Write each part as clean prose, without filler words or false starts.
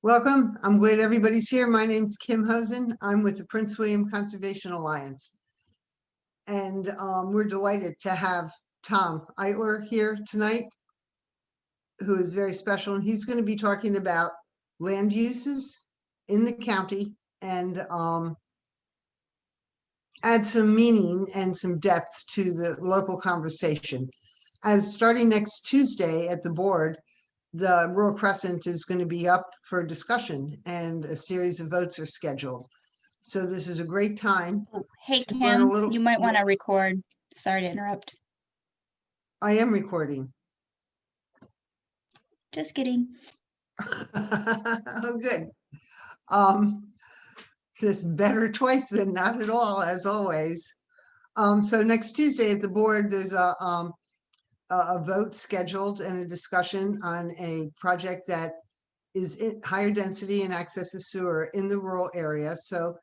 Welcome. I'm glad everybody's here. My name's Kim Hosen. I'm with the Prince William Conservation Alliance. And we're delighted to have Tom Eitler here tonight, who is very special. And he's going to be talking about land uses in the county and add some meaning and some depth to the local conversation. As starting next Tuesday at the board, the Rural Crescent is going to be up for discussion and a series of votes are scheduled. So this is a great time. Hey, to learn a Kim, little- you might want to record. Sorry to interrupt. I am recording. Just kidding. Oh, good. This better twice than not at all, as always. So next Tuesday at the board, there's a vote scheduled and a discussion on a project that is higher density and access to sewer in the rural area. So,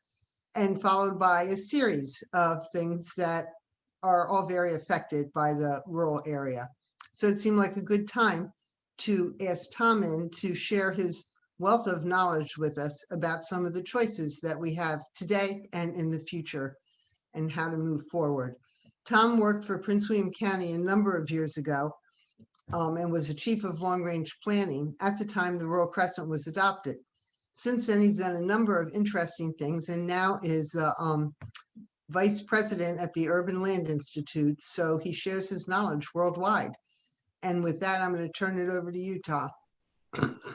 and followed by a series of things that are all very affected by the rural area. So it seemed like a good time to ask Tom in to share his wealth of knowledge with us about some of the choices that we have today and in the future and how to move forward. Tom worked for Prince William County a number of years ago and was a chief of long-range planning at the time the Rural Crescent was adopted. Since then, he's done a number of interesting things and now is vice president at the Urban Land Institute. So he shares his knowledge worldwide. And with that, I'm going to turn it over to you, Tom.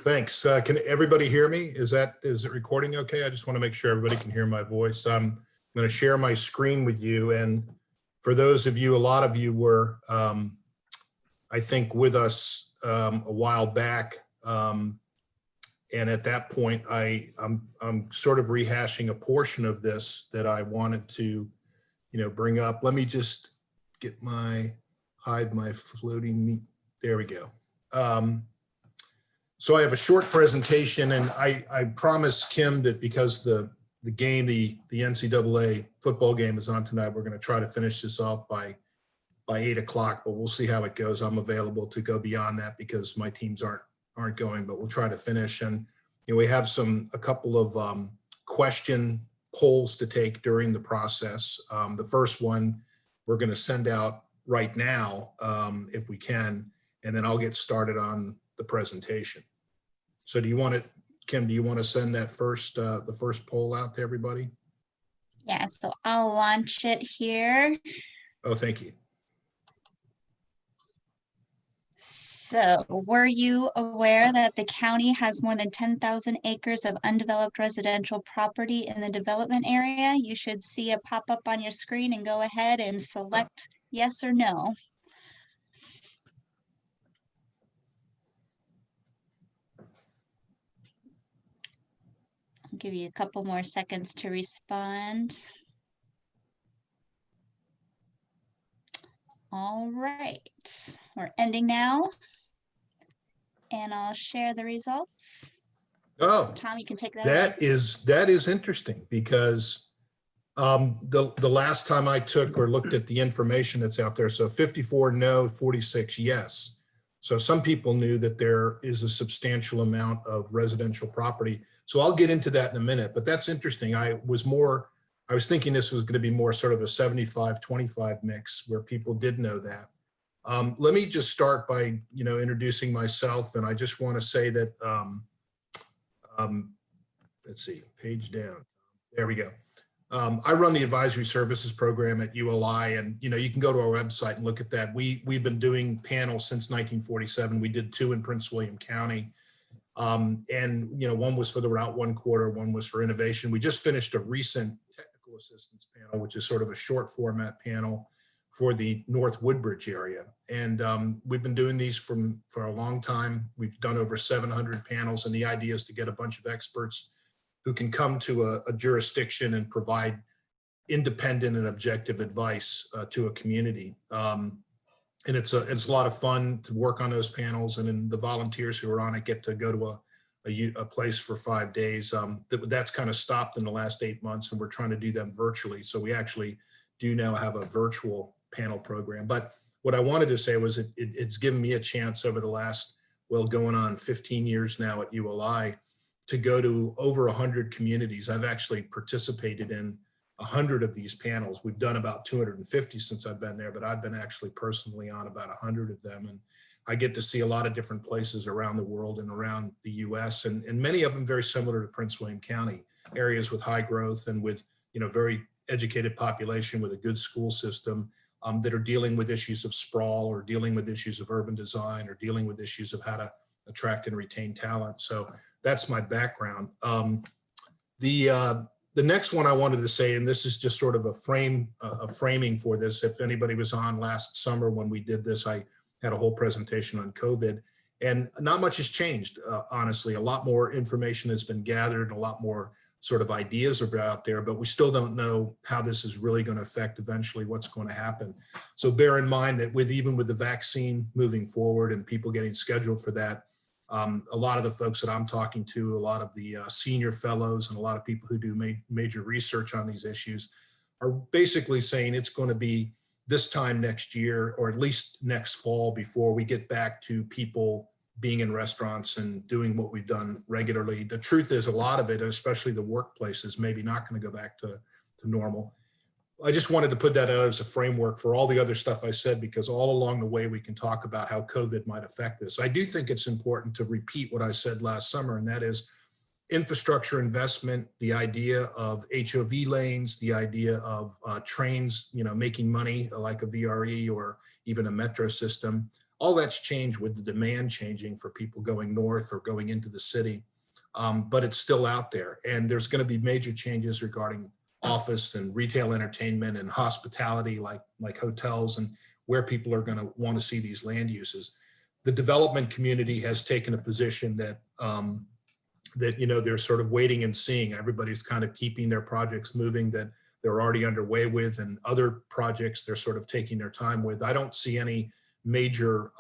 Thanks. Can everybody hear me? Is it recording okay? I just want to make sure everybody can hear my voice. I'm going to share my screen with you. And for those of you, a lot of you were, I think, with us a while back. And at that point, I'm sort of rehashing a portion of this that I wanted to, bring up. Let me just get hide my floating. There we go. So I have a short presentation, and I promised Kim that because the game, the NCAA football game is on tonight, we're going to try to finish this off by 8 o'clock, but we'll see how it goes. I'm available to go beyond that because my teams aren't going, but we'll try to finish. And we have a couple of question polls to take during the process. The first one we're going to send out right now if we can, and then I'll get started on the presentation. So Kim, do you want to send that the first poll out to everybody? Yeah, so I'll launch it here. Oh, thank you. So were you aware that the county has more than 10,000 acres of undeveloped residential property in the development area? You should see a pop-up on your screen and go ahead and select yes or no. I'll give you a couple more seconds to respond. All right, we're ending now. And I'll share the results. Oh, Tom, you can take that. That is interesting because the last time I took or looked at the information that's out there, so 54 no, 46 yes. So some people knew that there is a substantial amount of residential property. So I'll get into that in a minute, but that's interesting. I was thinking this was going to be more sort of a 75-25 mix where people did know that. Let me just start by, introducing myself. And I just want to say that, let's see, page down. There we go. I run the advisory services program at ULI, and you can go to our website and look at that. We've been doing panels since 1947. We did 2 in Prince William County, and one was for the Route 1 corridor, one was for innovation. We just finished a recent technical assistance panel, which is sort of a short format panel for the North Woodbridge area, and we've been doing these for a long time. We've done over 700 panels, and the idea is to get a bunch of experts who can come to a jurisdiction and provide independent and objective advice to a community. And it's a lot of fun to work on those panels, and then the volunteers who are on it get to go to a place for 5 days. That's kind of stopped in the last 8 months, and we're trying to do them virtually. So we actually do now have a virtual panel program. But what I wanted to say was it's given me a chance over the last, going on 15 years now at ULI, to go to over 100 communities. I've actually participated in 100 of these panels. We've done about 250 since I've been there, but I've been actually personally on about 100 of them. And I get to see a lot of different places around the world and around the US, and many of them very similar to Prince William County, areas with high growth and with, very educated population with a good school system, that are dealing with issues of sprawl, or dealing with issues of urban design, or dealing with issues of how to attract and retain talent. So that's my background. The next one I wanted to say, and this is just sort of a framing for this. If anybody was on last summer when we did this, I had a whole presentation on COVID, and not much has changed, honestly. A lot more information has been gathered, a lot more sort of ideas are out there, but we still don't know how this is really going to affect eventually what's going to happen. So bear in mind that even with the vaccine moving forward and people getting scheduled for that, a lot of the folks that I'm talking to, a lot of the senior fellows and a lot of people who do major research on these issues are basically saying it's going to be this time next year, or at least next fall, before we get back to people being in restaurants and doing what we've done regularly. The truth is, a lot of it, especially the workplace, is maybe not going to go back to normal. I just wanted to put that out as a framework for all the other stuff I said, because all along the way we can talk about how COVID might affect this. I do think it's important to repeat what I said last summer, and that is infrastructure investment, the idea of HOV lanes, the idea of trains, making money like a VRE or even a metro system. All that's changed with the demand changing for people going north or going into the city, but it's still out there. And there's going to be major changes regarding office and retail entertainment and hospitality, like hotels, and where people are going to want to see these land uses. The development community has taken a position that they're sort of waiting and seeing. Everybody's kind of keeping their projects moving that they're already underway with, and other projects they're sort of taking their time with. I don't see any major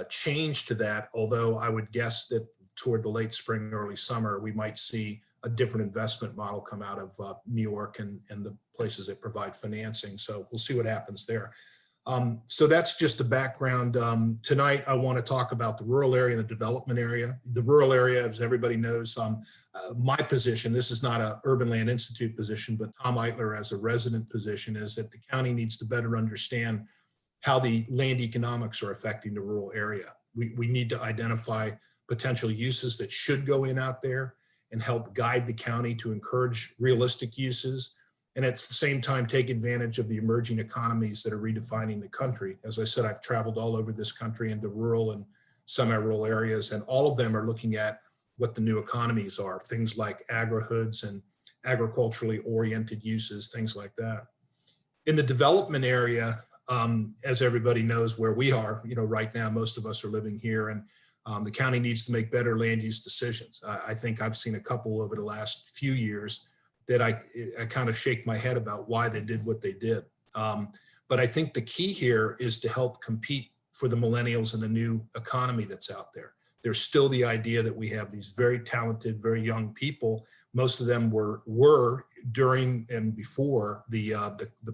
change to that, although I would guess that toward the late spring, early summer, we might see a different investment model come out of New York and the places that provide financing. So we'll see what happens there. So that's just the background. Tonight, I want to talk about the rural area and the development area. The rural area, as everybody knows, my position, this is not an Urban Land Institute position, but Tom Eitler as a resident position, is that the county needs to better understand how the land economics are affecting the rural area. We need to identify potential uses that should go in out there and help guide the county to encourage realistic uses, and at the same time take advantage of the emerging economies that are redefining the country. As I said, I've traveled all over this country into rural and semi-rural areas, and all of them are looking at what the new economies are, things like agri-hoods and agriculturally oriented uses, things like that. In the development area, as everybody knows where we are, right now, most of us are living here, and the county needs to make better land use decisions. I think I've seen a couple over the last few years that I kind of shake my head about why they did what they did. But I think the key here is to help compete for the millennials and the new economy that's out there. There's still the idea that we have these very talented, very young people. Most of them were during and before the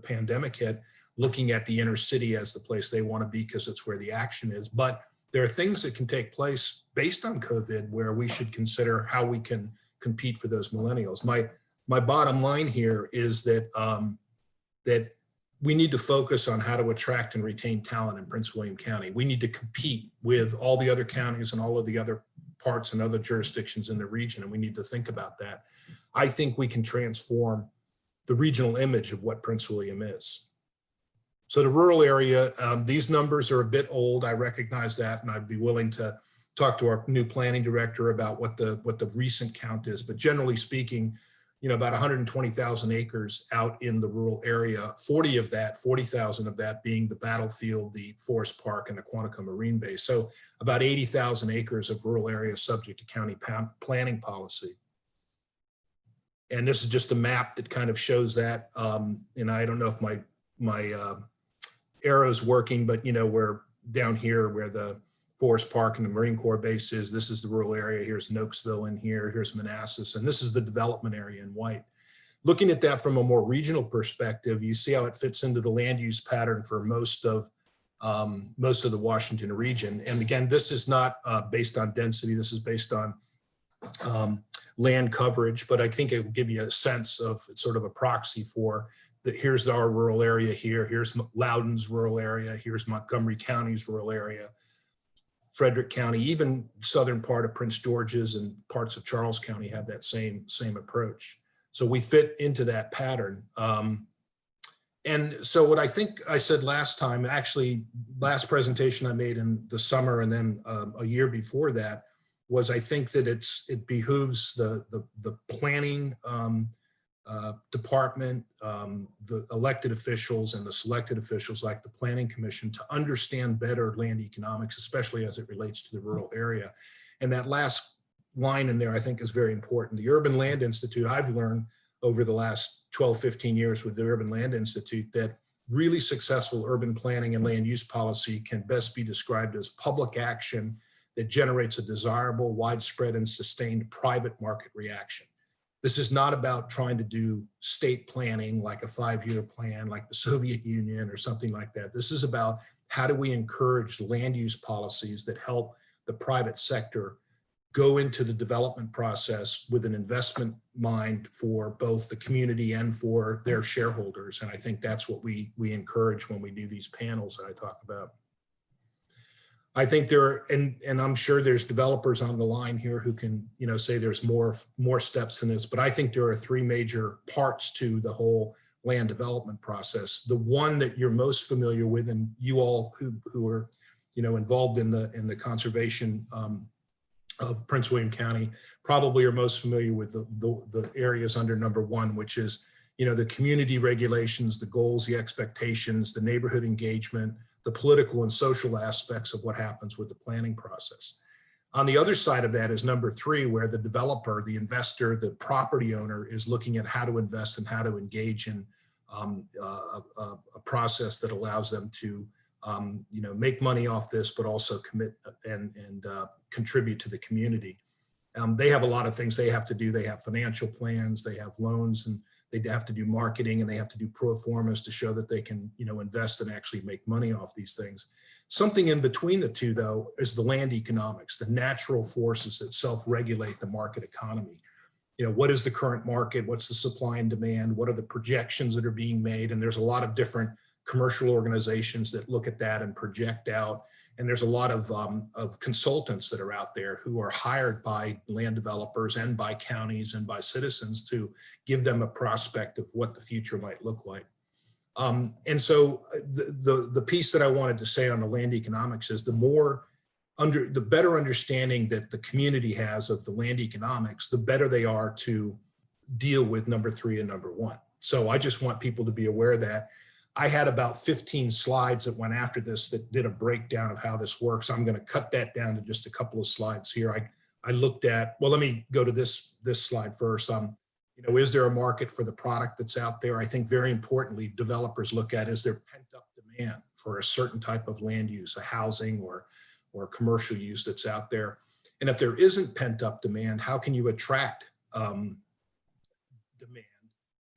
pandemic hit, looking at the inner city as the place they want to be because it's where the action is. But there are things that can take place based on COVID where we should consider how we can compete for those millennials. My bottom line here is that that we need to focus on how to attract and retain talent in Prince William County. We need to compete with all the other counties and all of the other parts and other jurisdictions in the region, and we need to think about that. I think we can transform the regional image of what Prince William is. So the rural area, these numbers are a bit old. I recognize that, and I'd be willing to talk to our new planning director about what the recent count is. But generally speaking, about 120,000 acres out in the rural area, 40,000 of that being the battlefield, the forest park, and the Quantico Marine Base. So about 80,000 acres of rural area subject to county planning policy. And this is just a map that kind of shows that. And I don't know if my arrow's working, but we're down here where the Forest Park and the Marine Corps base is. This is the rural area. Here's Nokesville in here. Here's Manassas, and this is the development area in white. Looking at that from a more regional perspective, you see how it fits into the land use pattern for most of the Washington region. And again, this is not based on density. This is based on land coverage, but I think it will give you a sense of sort of a proxy for that. Here's our rural area here. Here's Loudoun's rural area. Here's Montgomery County's rural area. Frederick County, even southern part of Prince George's and parts of Charles County have that same approach. So we fit into that pattern. And so what I think I said last time, actually last presentation I made in the summer and then a year before that, was I think that it behooves the planning department, the elected officials and the selected officials like the Planning Commission to understand better land economics, especially as it relates to the rural area. And that last line in there I think is very important. The Urban Land Institute, I've learned over the last 12, 15 years with the Urban Land Institute that really successful urban planning and land use policy can best be described as public action that generates a desirable, widespread, and sustained private market reaction. This is not about trying to do state planning like a 5-year plan like the Soviet Union or something like that. This is about how do we encourage land use policies that help the private sector go into the development process with an investment mind for both the community and for their shareholders. And I think that's what we encourage when we do these panels that I talk about. I think there are, and I'm sure there's developers on the line here who can, say there's more steps in this, but I think there are 3 major parts to the whole land development process. The one that you're most familiar with, and you all who are, involved in the conservation of Prince William County probably are most familiar with the areas under number 1, which is, the community regulations, the goals, the expectations, the neighborhood engagement, the political and social aspects of what happens with the planning process. On the other side of that is number 3, where the developer, the investor, the property owner is looking at how to invest and how to engage in a process that allows them to make money off this, but also commit and contribute to the community. They have a lot of things they have to do. They have financial plans, they have loans, and they have to do marketing, and they have to do pro formas to show that they can, invest and actually make money off these things. Something in between the two, though, is the land economics, the natural forces that self-regulate the market economy. What is the current market? What's the supply and demand? What are the projections that are being made? And there's a lot of different commercial organizations that look at that and project out. And there's a lot of consultants that are out there who are hired by land developers and by counties and by citizens to give them a prospect of what the future might look like. And so the piece that I wanted to say on the land economics is the better understanding that the community has of the land economics, the better they are to deal with number 3 and number 1. So I just want people to be aware of that. I had about 15 slides that went after this that did a breakdown of how this works. I'm going to cut that down to just a couple of slides here. I looked at, well, let me go to this slide first. Is there a market for the product that's out there? I think very importantly, developers look at, is there pent up demand for a certain type of land use, a housing or commercial use that's out there? And if there isn't pent up demand, how can you attract demand?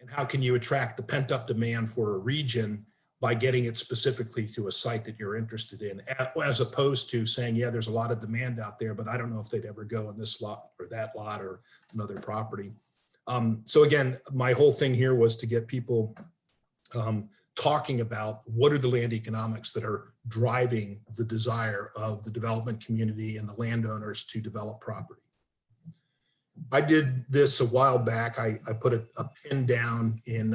And how can you attract the pent up demand for a region by getting it specifically to a site that you're interested in, as opposed to saying, yeah, there's a lot of demand out there, but I don't know if they'd ever go in this lot or that lot or another property. So again, my whole thing here was to get people talking about what are the land economics that are driving the desire of the development community and the landowners to develop property. I did this a while back. I put a pin down in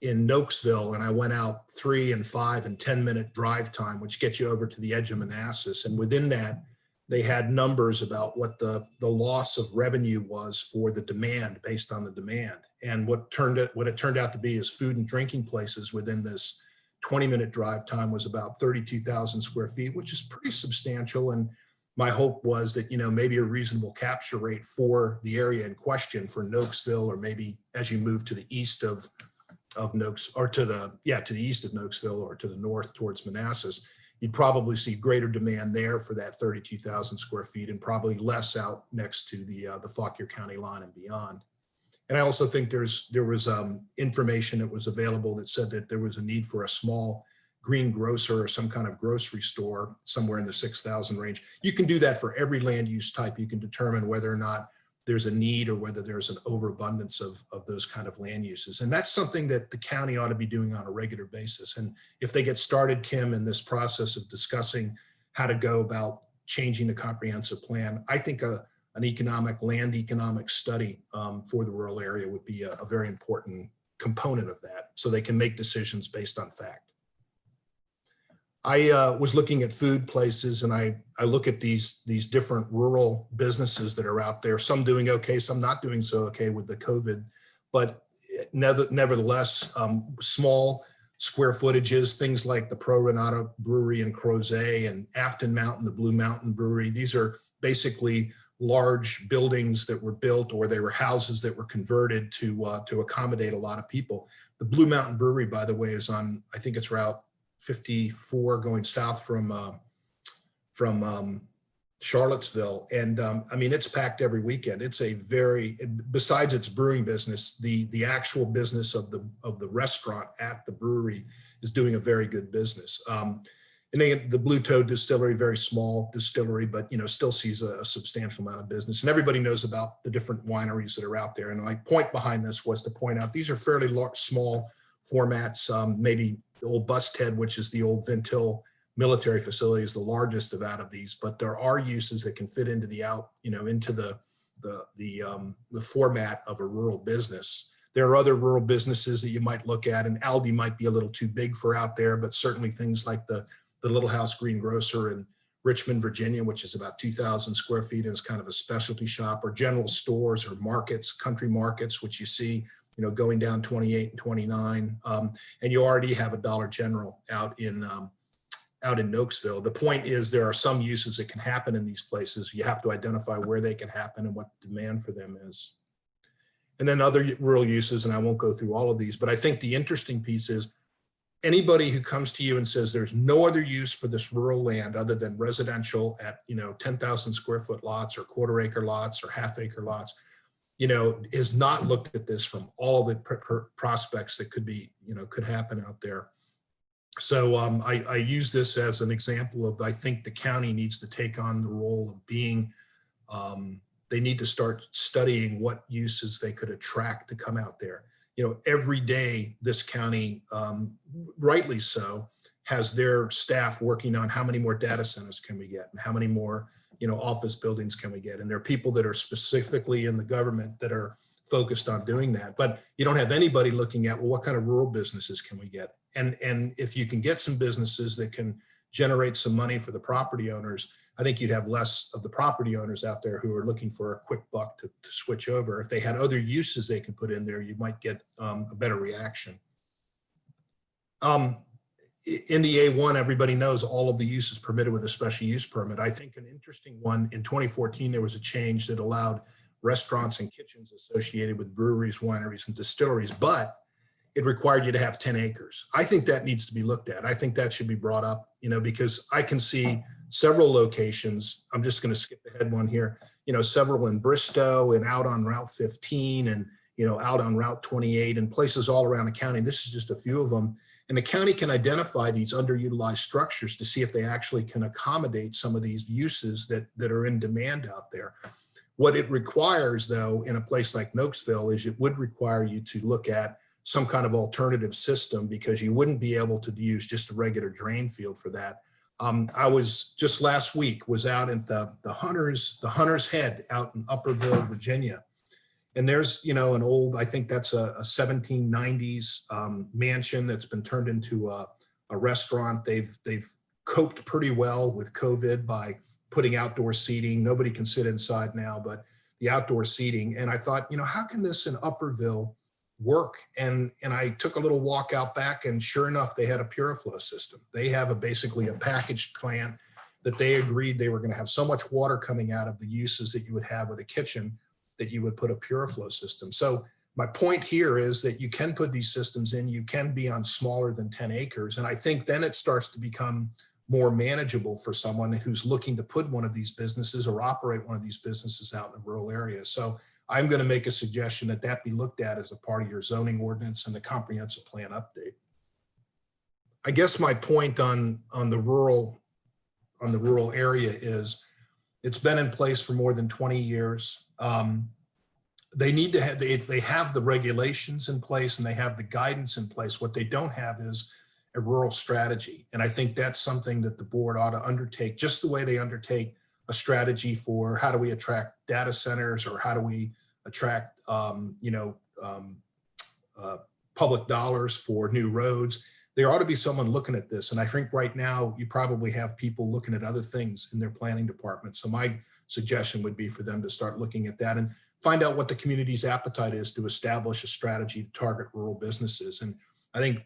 Nokesville, and I went out 3 and 5 and 10-minute drive time, which gets you over to the edge of Manassas. And within that, they had numbers about what the loss of revenue was for the demand, based on the demand. And what it turned out to be is food and drinking places within this 20-minute drive time was about 32,000 square feet, which is pretty substantial. And my hope was that, maybe a reasonable capture rate for the area in question for Nokesville, or maybe as you move to the east of Nokes, or to the east of Nokesville, or to the north towards Manassas, you'd probably see greater demand there for that 32,000 square feet, and probably less out next to the Fauquier County line and beyond. And I also think there was information that was available that said that there was a need for a small greengrocer or some kind of grocery store somewhere in the 6,000 range. You can do that for every land use type. You can determine whether or not there's a need or whether there's an overabundance of those kind of land uses. And that's something that the county ought to be doing on a regular basis. And if they get started, Kim, in this process of discussing how to go about changing the comprehensive plan, I think an land economic study for the rural area would be a very important component of that, so they can make decisions based on fact. I was looking at food places, and I look at these different rural businesses that are out there, some doing okay, some not doing so okay with the COVID, but nevertheless, small square footages, things like the Pro Renata Brewery in Crozet and Afton Mountain, the Blue Mountain Brewery. These are basically large buildings that were built, or they were houses that were converted to accommodate a lot of people. The Blue Mountain Brewery, by the way, is on, I think it's Route 54 going south from Charlottesville. And I mean, it's packed every weekend. It's a very, besides its brewing business, the actual business of the restaurant at the brewery is doing a very good business. And then the Blue Toad Distillery, very small distillery, but still sees a substantial amount of business. And everybody knows about the different wineries that are out there. And my point behind this was to point out these are fairly large, small formats. Maybe the old Busthead, which is the old Ventil military facility, is the largest out of these. But there are uses that can fit into the format of a rural business. There are other rural businesses that you might look at, and Aldi might be a little too big for out there, but certainly things like the Little House Greengrocer in Richmond, Virginia, which is about 2,000 square feet and is kind of a specialty shop, or general stores or markets, country markets, which you see, going down 28 and 29. And you already have a Dollar General out in Nokesville. The point is there are some uses that can happen in these places. You have to identify where they can happen and what the demand for them is. And then other rural uses, and I won't go through all of these, but I think the interesting piece is anybody who comes to you and says there's no other use for this rural land other than residential at 10,000 square foot lots or quarter acre lots or half acre lots, is not looked at this from all the prospects that could happen out there. So I use this as an example of, I think the county needs to take on the role of being, they need to start studying what uses they could attract to come out there. Every day this county, rightly so, has their staff working on how many more data centers can we get and how many more office buildings can we get. And there are people that are specifically in the government that are focused on doing that. But you don't have anybody looking at, well, what kind of rural businesses can we get? And if you can get some businesses that can generate some money for the property owners, I think you'd have less of the property owners out there who are looking for a quick buck to switch over. If they had other uses they can put in there, you might get a better reaction. In the A1, everybody knows all of the uses permitted with a special use permit. I think an interesting one, in 2014, there was a change that allowed restaurants and kitchens associated with breweries, wineries, and distilleries, but it required you to have 10 acres. I think that needs to be looked at. I think that should be brought up, because I can see several locations. I'm just going to skip ahead one here, several in Bristow and out on Route 15 and, out on Route 28 and places all around the county. This is just a few of them. And the county can identify these underutilized structures to see if they actually can accommodate some of these uses that are in demand out there. What it requires, though, in a place like Nokesville is it would require you to look at some kind of alternative system, because you wouldn't be able to use just a regular drain field for that. I was just last week was out at the Hunter's Head out in Upperville, Virginia. And there's, an old, I think that's a 1790s mansion that's been turned into a restaurant. They've coped pretty well with COVID by putting outdoor seating. Nobody can sit inside now, but the outdoor seating. And I thought, how can this in Upperville work? And I took a little walk out back, and sure enough, they had a PuraFlow system. They have basically a packaged plant that they agreed they were going to have so much water coming out of the uses that you would have with a kitchen that you would put a PuraFlow system. So my point here is that you can put these systems in, you can be on smaller than 10 acres. And I think then it starts to become more manageable for someone who's looking to put one of these businesses or operate one of these businesses out in a rural area. So I'm going to make a suggestion that be looked at as a part of your zoning ordinance and the comprehensive plan update. I guess my point on the rural area is it's been in place for more than 20 years. They need to have, they have the regulations in place and they have the guidance in place. What they don't have is a rural strategy. And I think that's something that the board ought to undertake, just the way they undertake a strategy for how do we attract data centers, or how do we attract, public dollars for new roads. There ought to be someone looking at this. And I think right now you probably have people looking at other things in their planning department. So my suggestion would be for them to start looking at that and find out what the community's appetite is to establish a strategy to target rural businesses. And I think,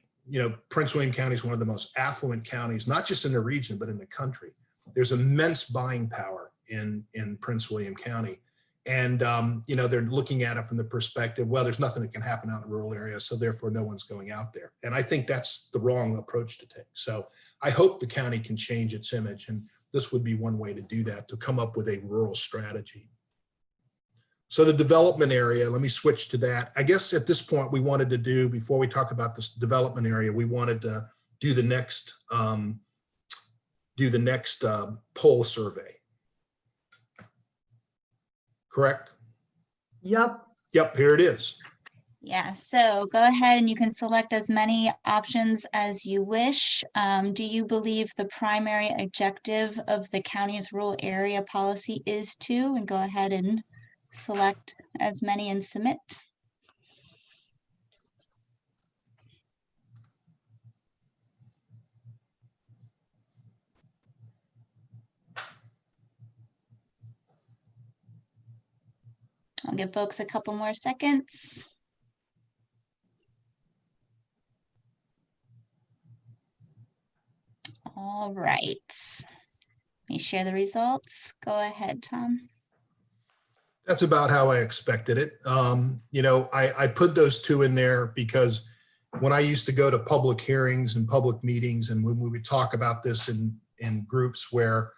Prince William County is one of the most affluent counties, not just in the region, but in the country. There's immense buying power in Prince William County. And, they're looking at it from the perspective, well, there's nothing that can happen out in rural areas, so therefore no one's going out there. And I think that's the wrong approach to take. So I hope the county can change its image. And this would be one way to do that, to come up with a rural strategy. So the development area, let me switch to that. I guess at this point we wanted to do, before we talk about this development area, we wanted to do the next poll survey. Correct? Yep. Yep, here it is. Yeah, so go ahead and you can select as many options as you wish. Do you believe the primary objective of the county's rural area policy is to, and go ahead and select as many and submit. I'll give folks a couple more seconds. All right. Let me share the results. Go ahead, Tom. That's about how I expected it. I put those two in there because when I used to go to public hearings and public meetings, and when we would talk about this in groups where,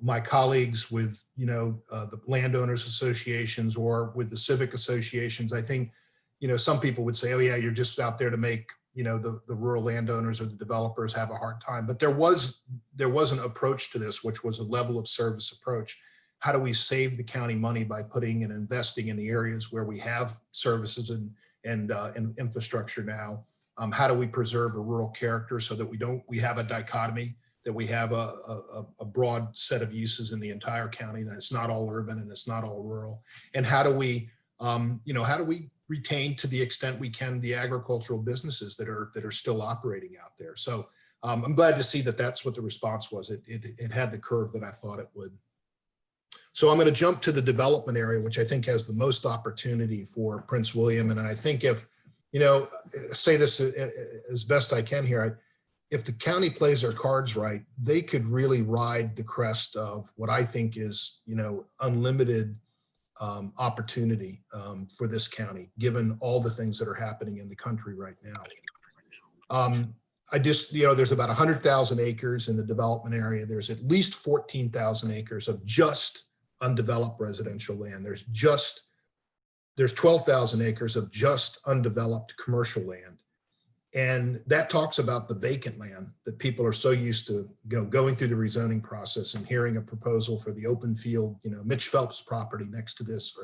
my colleagues with, the landowners associations or with the civic associations, I think, some people would say, oh yeah, you're just out there to make, the rural landowners or the developers have a hard time. But there was an approach to this, which was a level of service approach. How do we save the county money by putting and investing in the areas where we have services and infrastructure now? How do we preserve a rural character so that we have a dichotomy, that we have a broad set of uses in the entire county, that it's not all urban and it's not all rural? And how do we retain, to the extent we can, the agricultural businesses that are still operating out there? So I'm glad to see that that's what the response was. It had the curve that I thought it would. So I'm going to jump to the development area, which I think has the most opportunity for Prince William. And I think if, say this as best I can here, if the county plays their cards right, they could really ride the crest of what I think is, unlimited opportunity for this county, given all the things that are happening in the country right now. There's about 100,000 acres in the development area. There's at least 14,000 acres of just undeveloped residential land. There's 12,000 acres of just undeveloped commercial land. And that talks about the vacant land that people are so used to going through the rezoning process and hearing a proposal for the open field, Mitch Phelps property next to this,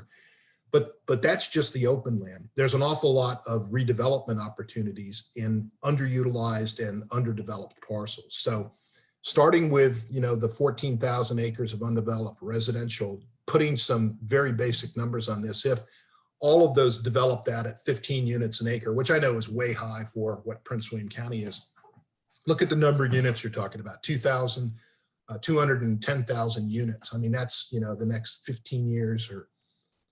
but that's just the open land. There's an awful lot of redevelopment opportunities in underutilized and underdeveloped parcels. So starting with, the 14,000 acres of undeveloped residential, putting some very basic numbers on this, if all of those developed out at 15 units an acre, which I know is way high for what Prince William County is. Look at the number of units you're talking about, 210,000 units. I mean, that's, the next 15 years or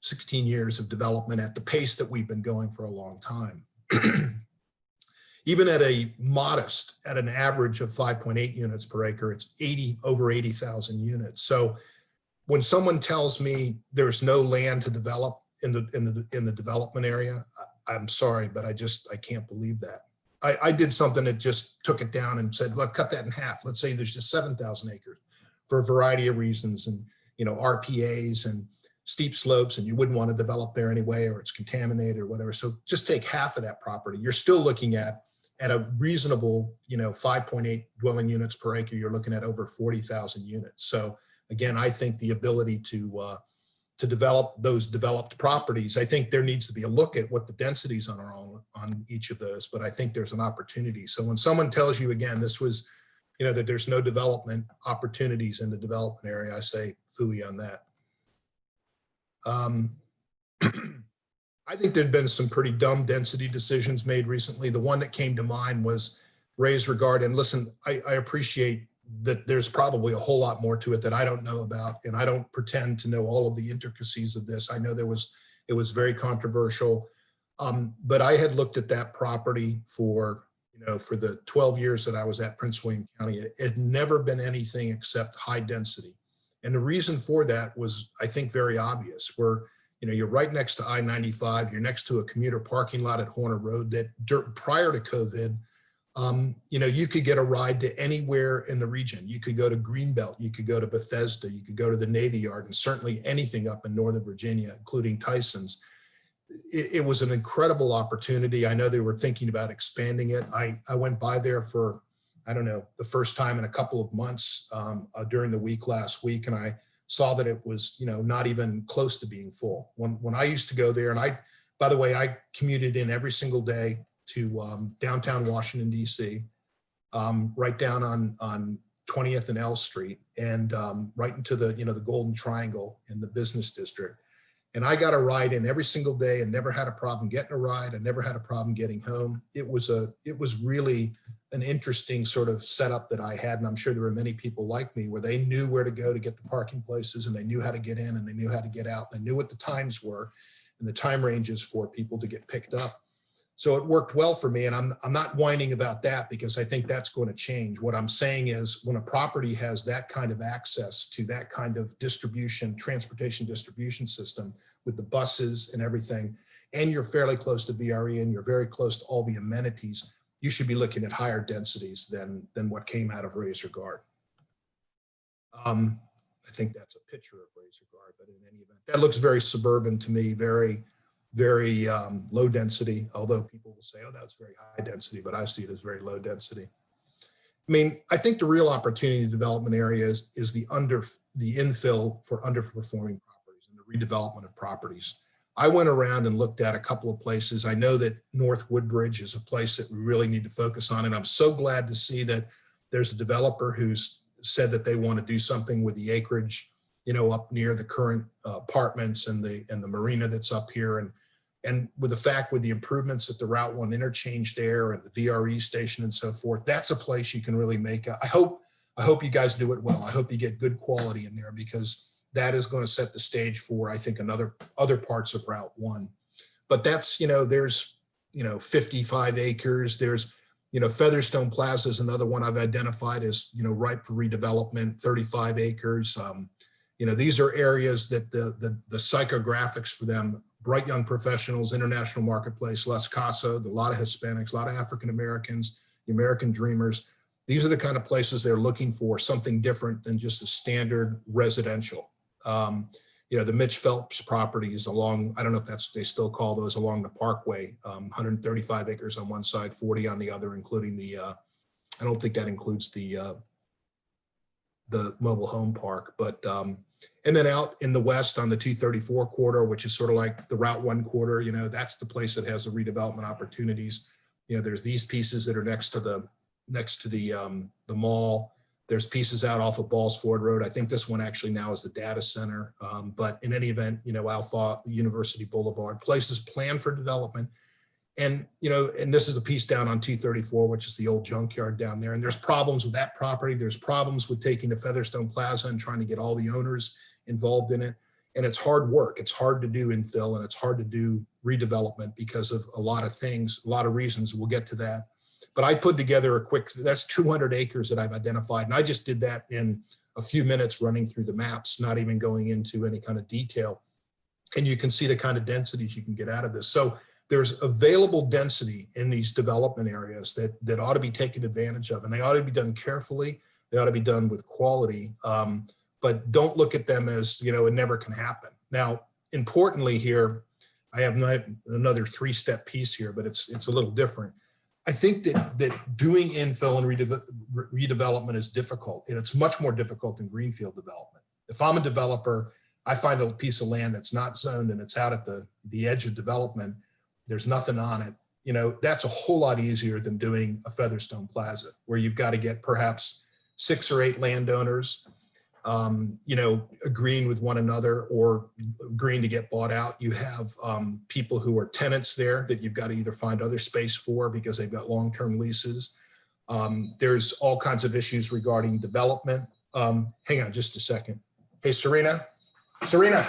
16 years of development at the pace that we've been going for a long time. Even at an average of 5.8 units per acre, it's over 80,000 units. So when someone tells me there's no land to develop in the development area, I'm sorry, but I can't believe that. I did something that just took it down and said, well, cut that in half. Let's say there's just 7,000 acres for a variety of reasons, and RPAs and steep slopes, and you wouldn't want to develop there anyway, or it's contaminated or whatever. So just take half of that property. You're still looking at at a reasonable, 5.8 dwelling units per acre, you're looking at over 40,000 units. So again, I think the ability to develop those developed properties, I think there needs to be a look at what the densities are on each of those, but I think there's an opportunity. So when someone tells you, again, this was, that there's no development opportunities in the development area, I say phooey on that. I think there'd been some pretty dumb density decisions made recently. The one that came to mind was Ray's Regard. And listen, I appreciate that there's probably a whole lot more to it that I don't know about, and I don't pretend to know all of the intricacies of this. I know it was very controversial, but I had looked at that property for the 12 years that I was at Prince William County. It had never been anything except high density. And the reason for that was, I think, very obvious. You're right next to I-95, you're next to a commuter parking lot at Horner Road that prior to COVID, you could get a ride to anywhere in the region. You could go to Greenbelt, you could go to Bethesda, you could go to the Navy Yard, and certainly anything up in Northern Virginia, including Tyson's. It was an incredible opportunity. I know they were thinking about expanding it. I went by there for, I don't know, the first time in a couple of months during the week last week, and I saw that it was, not even close to being full. When I used to go there, and by the way, I commuted in every single day to downtown Washington, D.C., right down on 20th and L Street, and right into the, the Golden Triangle in the business district. And I got a ride in every single day and never had a problem getting a ride. I never had a problem getting home. It was really an interesting sort of setup that I had. And I'm sure there were many people like me where they knew where to go to get the parking places, and they knew how to get in and they knew how to get out. They knew what the times were and the time ranges for people to get picked up. So it worked well for me. And I'm not whining about that, because I think that's going to change. What I'm saying is, when a property has that kind of access to that kind of transportation distribution system with the buses and everything, and you're fairly close to VRE and you're very close to all the amenities, you should be looking at higher densities than what came out of Ray's Regard. I think that's a picture of Ray's Regard, but in any event, that looks very suburban to me, very low density, although people will say, oh, that's very high density, but I see it as very low density. I mean, I think the real opportunity in the development areas is the infill for underperforming properties and the redevelopment of properties. I went around and looked at a couple of places. I know that North Woodbridge is a place that we really need to focus on, and I'm so glad to see that there's a developer who's said that they want to do something with the acreage, up near the current apartments and the marina that's up here, and with the improvements at the Route 1 interchange there and the VRE station and so forth, that's a place you can really make. I hope you guys do it well. I hope you get good quality in there, because that is going to set the stage for, I think, other parts of Route 1. But that's, there's, 55 acres. There's, Featherstone Plaza is another one I've identified as, ripe for redevelopment, 35 acres. These are areas that the psychographics for them, bright young professionals, international marketplace, Las Casas, a lot of Hispanics, a lot of African Americans, the American dreamers. These are the kind of places they're looking for, something different than just a standard residential. The Mitch Phelps properties along, I don't know if that's what they still call those, along the Parkway, 135 acres on one side, 40 on the other, including I don't think that includes the mobile home park, but and then out in the west on the 234 corridor, which is sort of like the Route 1 corridor, that's the place that has the redevelopment opportunities. There's these pieces that are next to the mall. There's pieces out off of Balls Ford Road. I think this one actually now is the data center. But in any event, Alpha, University Boulevard, places planned for development. And, and this is a piece down on 234, which is the old junkyard down there. And there's problems with that property. There's problems with taking the Featherstone Plaza and trying to get all the owners involved in it. And it's hard work. It's hard to do infill, and it's hard to do redevelopment because of a lot of things, a lot of reasons. We'll get to that. But I put together that's 200 acres that I've identified. And I just did that in a few minutes running through the maps, not even going into any kind of detail. And you can see the kind of densities you can get out of this. So there's available density in these development areas that ought to be taken advantage of, and they ought to be done carefully. They ought to be done with quality, but don't look at them as, it never can happen. Now, importantly here, I have another three-step piece here, but it's a little different. I think that doing infill and redevelopment is difficult, and it's much more difficult than greenfield development. If I'm a developer, I find a piece of land that's not zoned and it's out at the edge of development, there's nothing on it. You know, that's a whole lot easier than doing a Featherstone Plaza, where you've got to get perhaps 6 or 8 landowners, you know, agreeing with one another or agreeing to get bought out. You have people who are tenants there that you've got to either find other space for because they've got long-term leases. There's all kinds of issues regarding development. Hang on just a second. Hey, Serena. Serena.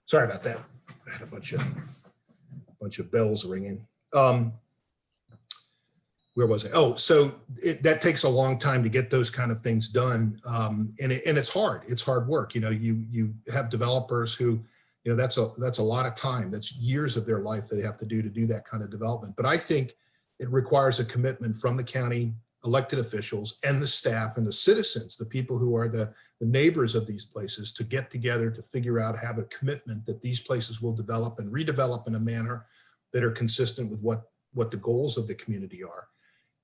Sorry about that. I had a bunch of bells ringing. Where was I? Oh, so that takes a long time to get those kind of things done. And it's hard. It's hard work. You know, you have developers who, you know, that's a lot of time. That's years of their life they have to do that kind of development. But I think it requires a commitment from the county elected officials and the staff and the citizens, the people who are the neighbors of these places, to get together to figure out, have a commitment that these places will develop and redevelop in a manner that are consistent with what the goals of the community are.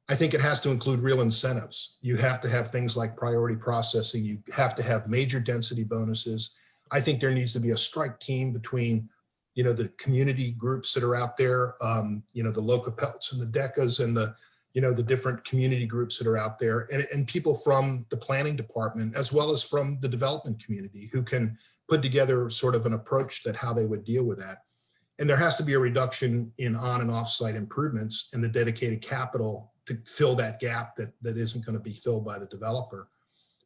I think it has to include real incentives. You have to have things like priority processing. You have to have major density bonuses. I think there needs to be a strike team between, you know, the community groups that are out there, you know, the Locapelts and the Decas and the, you know, the different community groups that are out there, and people from the planning department, as well as from the development community, who can put together sort of an approach that how they would deal with that. And there has to be a reduction in on and off-site improvements and the dedicated capital to fill that gap that isn't going to be filled by the developer.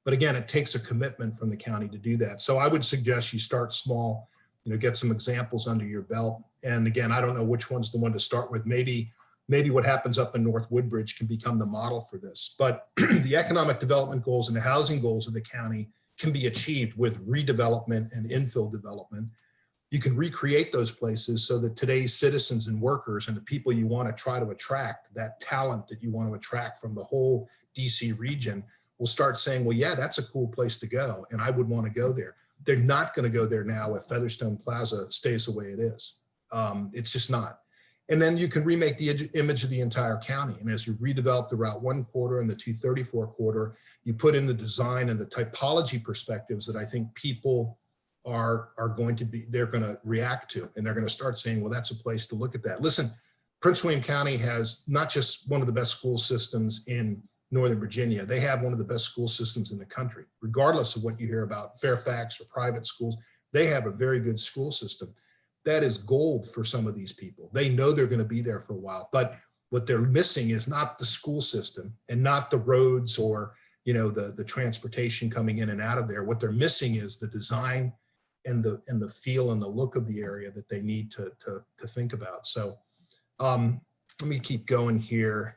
But again, it takes a commitment from the county to do that. So I would suggest you start small, you know, get some examples under your belt. And again, I don't know which one's the one to start with. Maybe what happens up in North Woodbridge can become the model for this. But the economic development goals and the housing goals of the county can be achieved with redevelopment and infill development. You can recreate those places so that today's citizens and workers and the people you want to try to attract, that talent that you want to attract from the whole DC region, will start saying, well, yeah, that's a cool place to go, and I would want to go there. They're not going to go there now if Featherstone Plaza stays the way it is. It's just not. And then you can remake the image of the entire county. And as you redevelop the Route 1 corridor and the 234 corridor, you put in the design and the typology perspectives that I think people are going to be, they're going to react to, and they're going to start saying, well, that's a place to look at that. Listen, Prince William County has not just one of the best school systems in Northern Virginia, they have one of the best school systems in the country. Regardless of what you hear about Fairfax or private schools, they have a very good school system. That is gold for some of these people. They know they're going to be there for a while, but what they're missing is not the school system and not the roads or, you know, the transportation coming in and out of there. What they're missing is the design and the feel and the look of the area that they need to think about. So let me keep going here.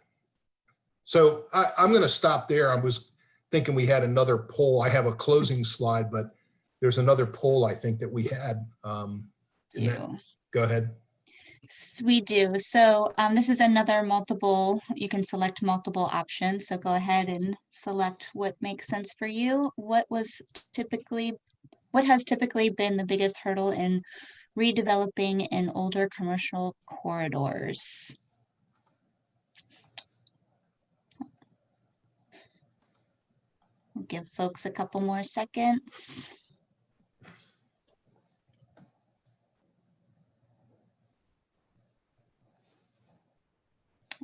So I'm going to stop there. I was thinking we had another poll. I have a closing slide, but there's another poll I think that we had. Go ahead. We do. So this is another multiple, you can select multiple options. So go ahead and select what makes sense for you. What has typically been the biggest hurdle in redeveloping in older commercial corridors? I'll give folks a couple more seconds.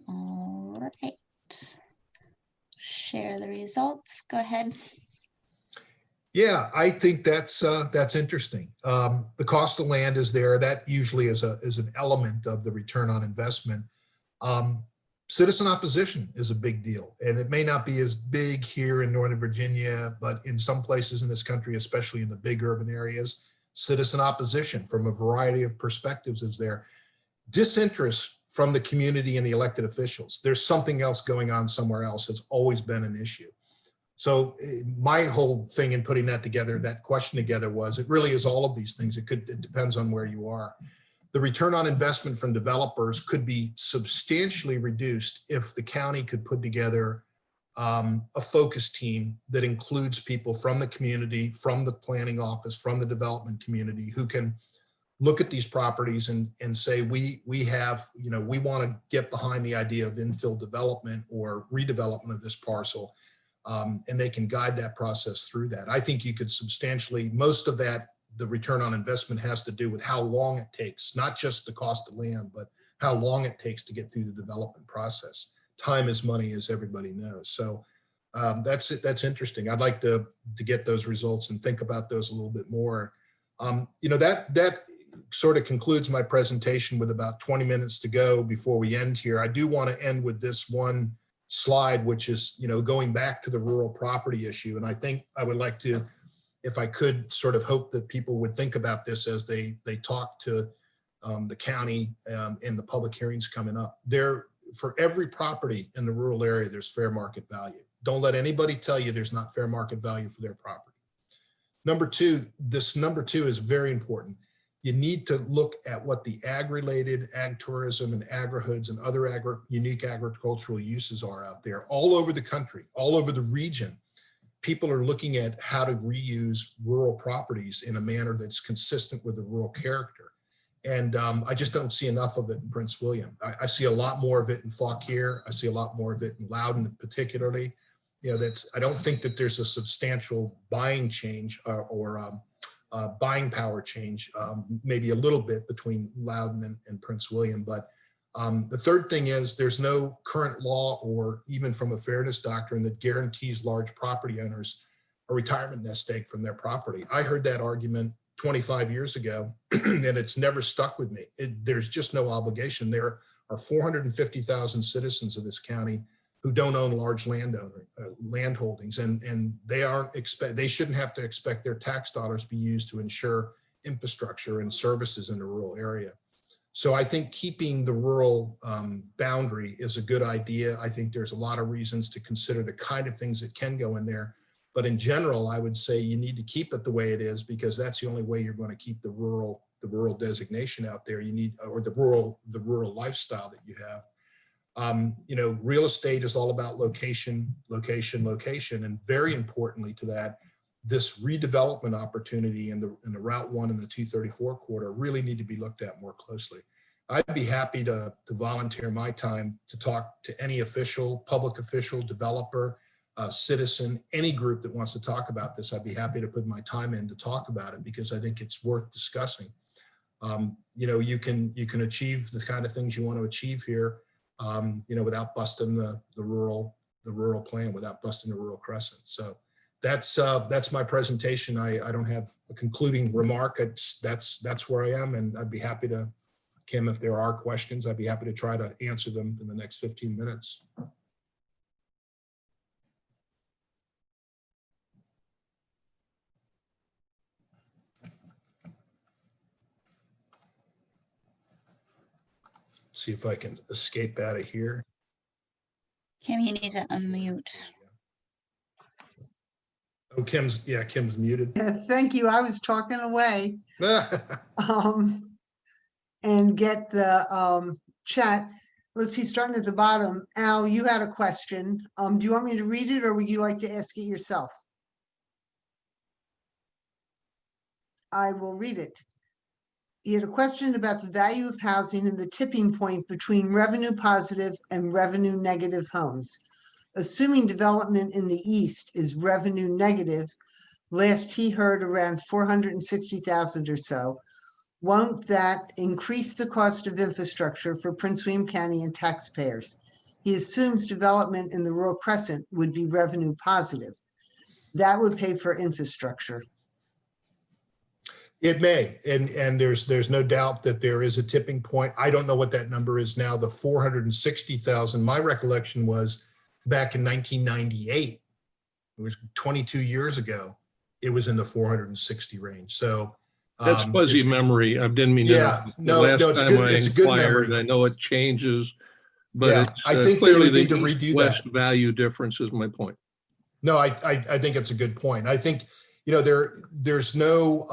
All right. Share the results. Go ahead. Yeah, I think that's interesting. The cost of land is there. That usually is an element of the return on investment. Citizen opposition is a big deal, and it may not be as big here in Northern Virginia, but in some places in this country, especially in the big urban areas, citizen opposition from a variety of perspectives is there. Disinterest from the community and the elected officials. There's something else going on somewhere else has always been an issue. So my whole thing in putting that together, that question together, was it really is all of these things. It depends on where you are. The return on investment from developers could be substantially reduced if the county could put together a focus team that includes people from the community, from the planning office, from the development community, who can look at these properties and say, we have, we want to get behind the idea of infill development or redevelopment of this parcel. And they can guide that process through that. I think you could substantially, most of that, the return on investment has to do with how long it takes, not just the cost of land, but how long it takes to get through the development process. Time is money, as everybody knows. So that's interesting. I'd like to get those results and think about those a little bit more. That sort of concludes my presentation with about 20 minutes to go before we end here. I do want to end with this one slide, which is, going back to the rural property issue. And I think I would like to, if I could, sort of hope that people would think about this as they talk to the county in the public hearings coming up. For every property in the rural area, there's fair market value. Don't let anybody tell you there's not fair market value for their property. Number two is very important. You need to look at what the ag-related, ag tourism and agri-hoods and other unique agricultural uses are out there all over the country, all over the region. People are looking at how to reuse rural properties in a manner that's consistent with the rural character. And I just don't see enough of it in Prince William. I see a lot more of it in Fauquier. I see a lot more of it in Loudoun particularly. I don't think that there's a substantial buying change or buying power change, maybe a little bit between Loudoun and Prince William. But the third thing is there's no current law or even from a fairness doctrine that guarantees large property owners a retirement nest egg from their property. I heard that argument 25 years ago, and it's never stuck with me. There's just no obligation. There are 450,000 citizens of this county who don't own large land holdings, and they shouldn't have to expect their tax dollars be used to ensure infrastructure and services in the rural area. So I think keeping the rural boundary is a good idea. I think there's a lot of reasons to consider the kind of things that can go in there. But in general, I would say you need to keep it the way it is, because that's the only way you're going to keep the rural designation out there. You need, or the rural lifestyle that you have. Real estate is all about location, and very importantly to that, this redevelopment opportunity in the Route 1 and the 234 corridor really need to be looked at more closely. I'd be happy to volunteer my time to talk to any official, public official, developer, citizen, any group that wants to talk about this. I'd be happy to put my time in to talk about it, because I think it's worth discussing. You can achieve the kind of things you want to achieve here, without busting the rural plan, without busting the rural crescent. So that's my presentation. I don't have a concluding remark. That's where I am, and I'd be happy to, Kim, if there are questions, I'd be happy to try to answer them in the next 15 minutes. See if I can escape out of here. Kim, you need to unmute. Oh, Kim's muted. Yeah, thank you. I was talking away. And get the chat. Let's see, starting at the bottom. Al, you had a question. Do you want me to read it, or would you like to ask it yourself? I will read it. He had a question about the value of housing and the tipping point between revenue positive and revenue negative homes. Assuming development in the east is revenue negative, last he heard around 460,000 or so, won't that increase the cost of infrastructure for Prince William County and taxpayers? He assumes development in the rural crescent would be revenue positive. That would pay for infrastructure. It may, and there's no doubt that there is a tipping point. I don't know what that number is now, the 460,000. My recollection was back in 1998, it was 22 years ago, it was in the 460 range. So that's fuzzy memory. I didn't mean yeah, no, it's good. It's a good memory. I know it changes, but yeah, I think clearly they need to redo West that. Value difference is my point. No, I think it's a good point. I think, there's no,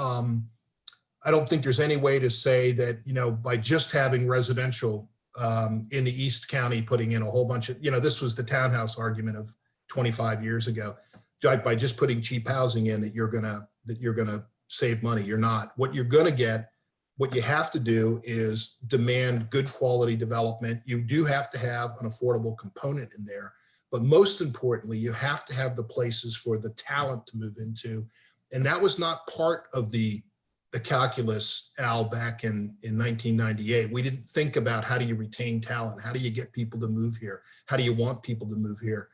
I don't think there's any way to say that, by just having residential in the East County, putting in a whole bunch of, this was the townhouse argument of 25 years ago, by just putting cheap housing in that you're gonna save money. You're not. What you're gonna get what you have to do is demand good quality development. You do have to have an affordable component in there, but most importantly, you have to have the places for the talent to move into. And that was not part of the calculus, Al, back in 1998. We didn't think about how do you retain talent? How do you get people to move here? How do you want people to move here?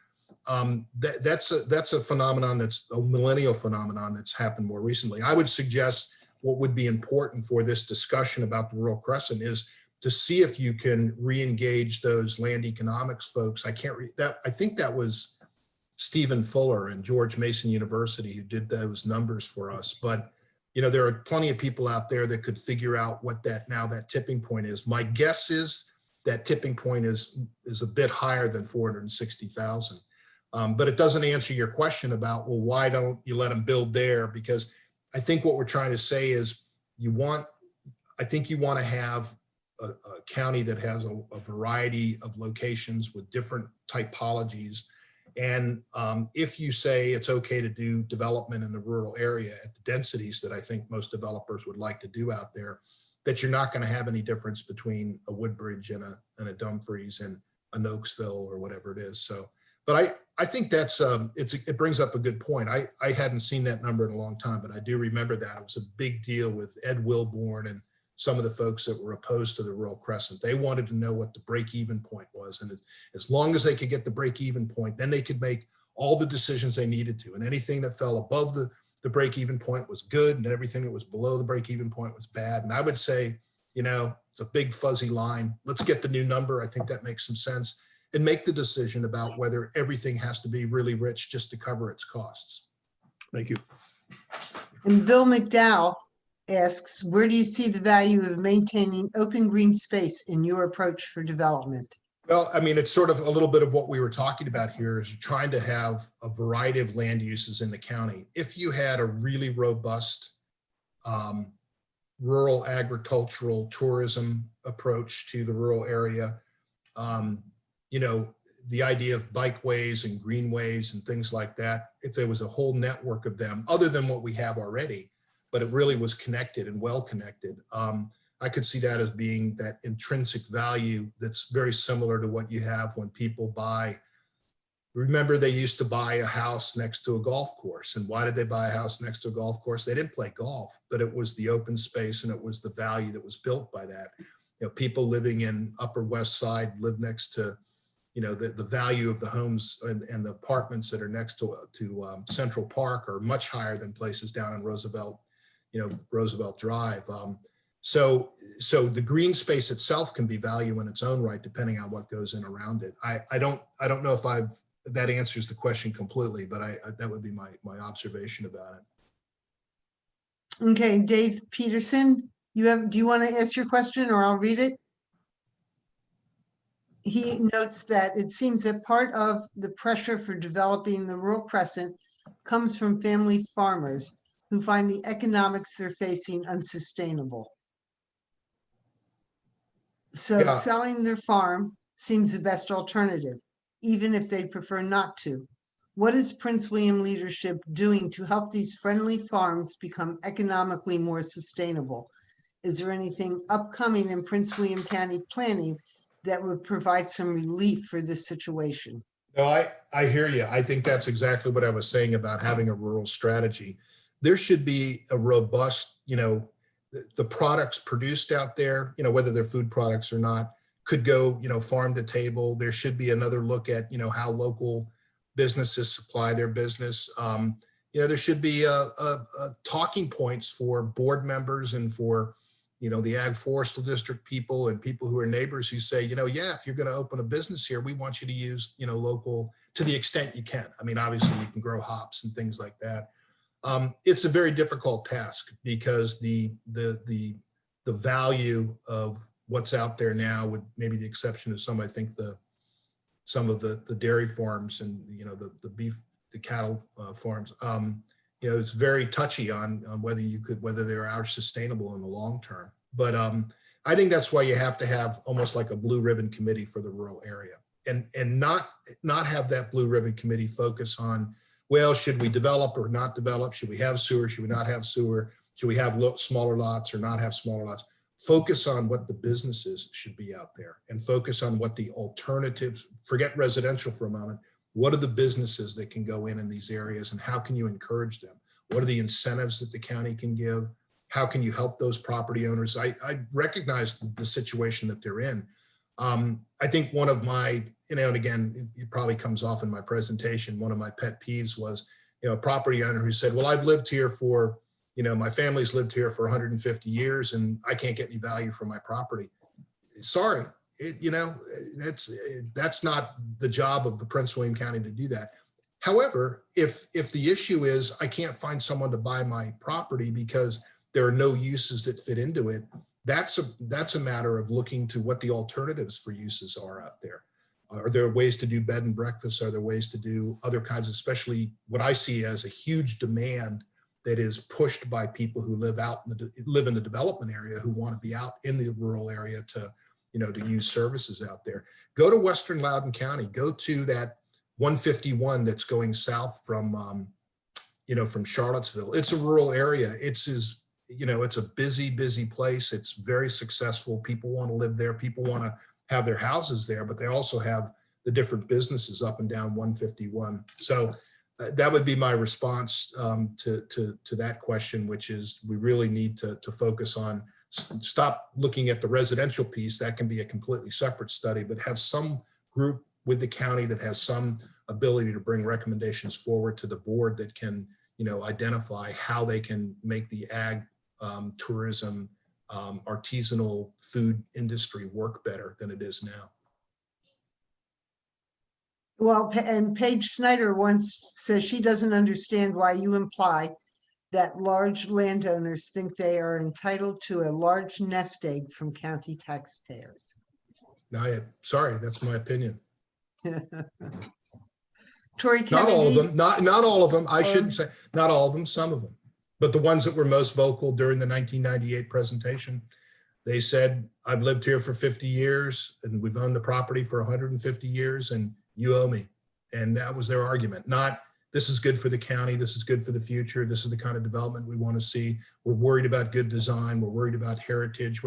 That's a phenomenon, that's a millennial phenomenon that's happened more recently. I would suggest what would be important for this discussion about the rural crescent is to see if you can re-engage those land economics folks. I think that was Stephen Fuller and George Mason University who did those numbers for us. But you know, there are plenty of people out there that could figure out what that tipping point is. My guess is that tipping point is a bit higher than 460,000. But it doesn't answer your question about, well, why don't you let them build there? Because I think what we're trying to say is you want to have a county that has a variety of locations with different typologies. And if you say it's okay to do development in the rural area at the densities that I think most developers would like to do out there, that you're not going to have any difference between a Woodbridge and a Dumfries and a Oaksville or whatever it is. So, but I think that's it brings up a good point. I hadn't seen that number in a long time, but I do remember that it was a big deal with Ed Wilborn and some of the folks that were opposed to the rural crescent. They wanted to know what the break-even point was. And as long as they could get the break-even point, then they could make all the decisions they needed to. And anything that fell above the break-even point was good, and everything that was below the break-even point was bad. And I would say, you know, it's a big fuzzy line. Let's get the new number. I think that makes some sense. And make the decision about whether everything has to be really rich just to cover its costs. Thank you. And Bill McDowell asks, where do you see the value of maintaining open green space in your approach for development? Well, I mean, it's sort of a little bit of what we were talking about here is trying to have a variety of land uses in the county. If you had a really robust rural agricultural tourism approach to the rural area, you know, the idea of bikeways and greenways and things like that, if there was a whole network of them other than what we have already, but it really was connected and well connected. I could see that as being that intrinsic value that's very similar to what you have when people buy. Remember, they used to buy a house next to a golf course. And why did they buy a house next to a golf course? They didn't play golf, but it was the open space and it was the value that was built by that. You know, people living in Upper West Side live next to, you know, the value of the homes and the apartments that are next to Central Park are much higher than places down in Roosevelt, you know, Roosevelt Drive. So the green space itself can be value in its own right, depending on what goes in around it. I don't know if that answers the question completely, but that would be my observation about it. Okay, Dave Peterson, do you want to ask your question or I'll read it? He notes that it seems that part of the pressure for developing the rural crescent comes from family farmers who find the economics they're facing unsustainable. So Yeah. selling their farm seems the best alternative, even if they prefer not to. What is Prince William leadership doing to help these friendly farms become economically more sustainable? Is there anything upcoming in Prince William County planning that would provide some relief for this situation? No, I hear you. I think that's exactly what I was saying about having a rural strategy. There should be a robust, you know, the products produced out there, you know, whether they're food products or not, could go, you know, farm to table. There should be another look at, you know, how local businesses supply their business. You know, there should be a talking points for board members and for, you know, the Ag Forestal District people and people who are neighbors who say, you know, yeah, if you're going to open a business here, we want you to use, you know, local to the extent you can. I mean, obviously you can grow hops and things like that. It's a very difficult task because the value of what's out there now, with maybe the exception of some, I think some of the dairy farms and, you know, the beef, the cattle farms, you know, it's very touchy on whether they are sustainable in the long term. But I think that's why you have to have almost like a blue ribbon committee for the rural area, and not have that blue ribbon committee focus on, well, should we develop or not develop? Should we have sewer? Should we not have sewer? Should we have smaller lots or not have smaller lots? focus on what the businesses should be out there and focus on what the alternatives, forget residential for a moment. What are the businesses that can go in these areas and how can you encourage them? What are the incentives that the county can give? How can you help those property owners? I recognize the situation that they're in. I think one of my, and again, it probably comes off in my presentation, one of my pet peeves was, a property owner who said, well, I've lived here for, my family's lived here for 150 years and I can't get any value for my property. Sorry, that's not the job of the Prince William County to do that. However, if the issue is I can't find someone to buy my property because there are no uses that fit into it, that's a matter of looking to what the alternatives for uses are out there. Are there ways to do bed and breakfast? Are there ways to do other kinds, especially what I see as a huge demand that is pushed by people who live in the development area, who want to be out in the rural area to use services out there. Go to Western Loudoun County, go to that 151 that's going south from Charlottesville. It's a rural area. It's a busy place. It's very successful. People want to live there. People want to have their houses there, but they also have the different businesses up and down 151. So that would be my response to that question, which is we really need to focus on, stop looking at the residential piece. That can be a completely separate study, but have some group with the county that has some ability to bring recommendations forward to the board that can, identify how they can make the ag, tourism, artisanal food industry work better than it is now. Well, and Paige Snyder once says she doesn't understand why you imply that large landowners think they are entitled to a large nest egg from county taxpayers. No, sorry, that's my opinion. Tori Kennedy. Not all of them, not all of them. I shouldn't say not all of them, some of them. But the ones that were most vocal during the 1998 presentation, they said, I've lived here for 50 years and we've owned the property for 150 years and you owe me. And that was their argument. Not, this is good for the county. This is good for the future. This is the kind of development we want to see. We're worried about good design. We're worried about heritage.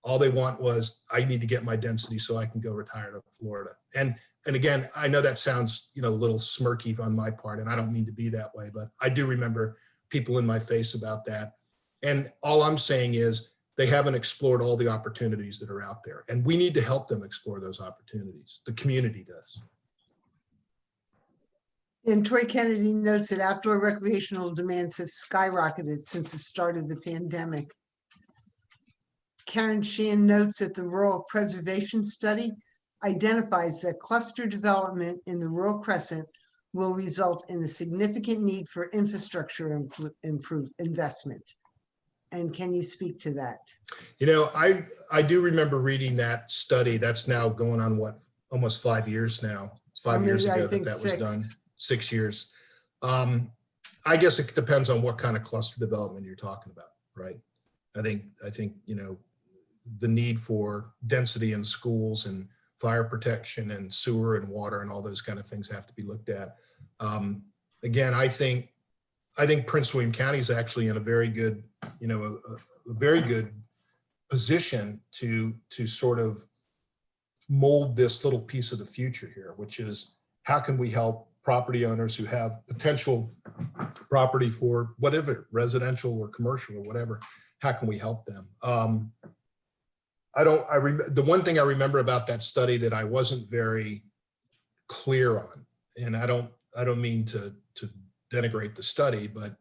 All they want was, I need to get my density so I can go retire to Florida. And again, I know that sounds, a little smirky on my part, and I don't mean to be that way, but I do remember people in my face about that. And all I'm saying is they haven't explored all the opportunities that are out there. And we need to help them explore those opportunities. The community does. And Tori Kennedy notes that outdoor recreational demands have skyrocketed since the start of the pandemic. Karen Sheehan notes that the Rural Preservation Study identifies that cluster development in the rural crescent will result in a significant need for infrastructure investment. And can you speak to that? I do remember reading that study. That's now going on, almost 5 years now, 5 years ago that was done, 6 years. I guess it depends on what kind of cluster development you're talking about, right? I think, the need for density in schools and fire protection and sewer and water and all those kind of things have to be looked at. Again, I think Prince William County is actually in a very good, a very good position to sort of mold this little piece of the future here, which is how can we help property owners who have potential property for whatever, residential or commercial or whatever, how can we help them? The one thing I remember about that study that I wasn't very clear on, and I don't mean to denigrate the study, but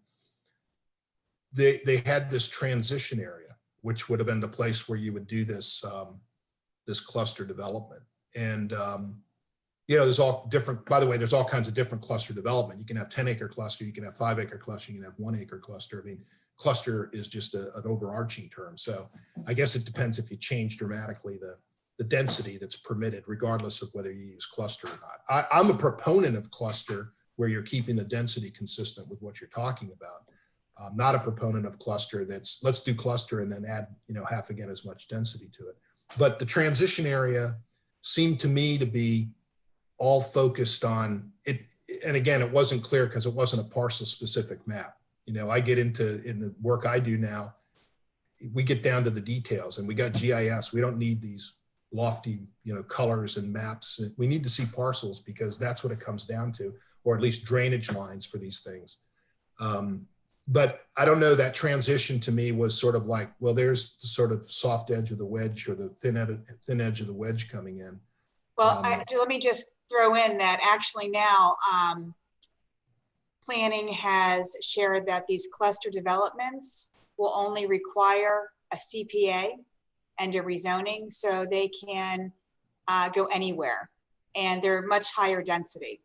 they had this transition area, which would have been the place where you would do this this cluster development. And there's all different, by the way, there's all kinds of different cluster development. You can have 10-acre cluster, you can have 5-acre cluster, you can have 1-acre cluster. I mean, cluster is just an overarching term. So I guess it depends if you change dramatically the density that's permitted, regardless of whether you use cluster or not. I'm a proponent of cluster where you're keeping the density consistent with what you're talking about. I'm not a proponent of cluster that's, let's do cluster and then add, half again as much density to it. But the transition area seemed to me to be all focused on it. And again, it wasn't clear because it wasn't a parcel specific map. I get in the work I do now, we get down to the details, and we got GIS. We don't need these lofty, colors and maps. We need to see parcels, because that's what it comes down to, or at least drainage lines for these things. But I don't know, that transition to me was sort of like, well, there's the sort of soft edge of the wedge, or the thin edge of the wedge coming in. Well, let me just throw in that actually now planning has shared that these cluster developments will only require a CPA and a rezoning, so they can go anywhere, and they're much higher density.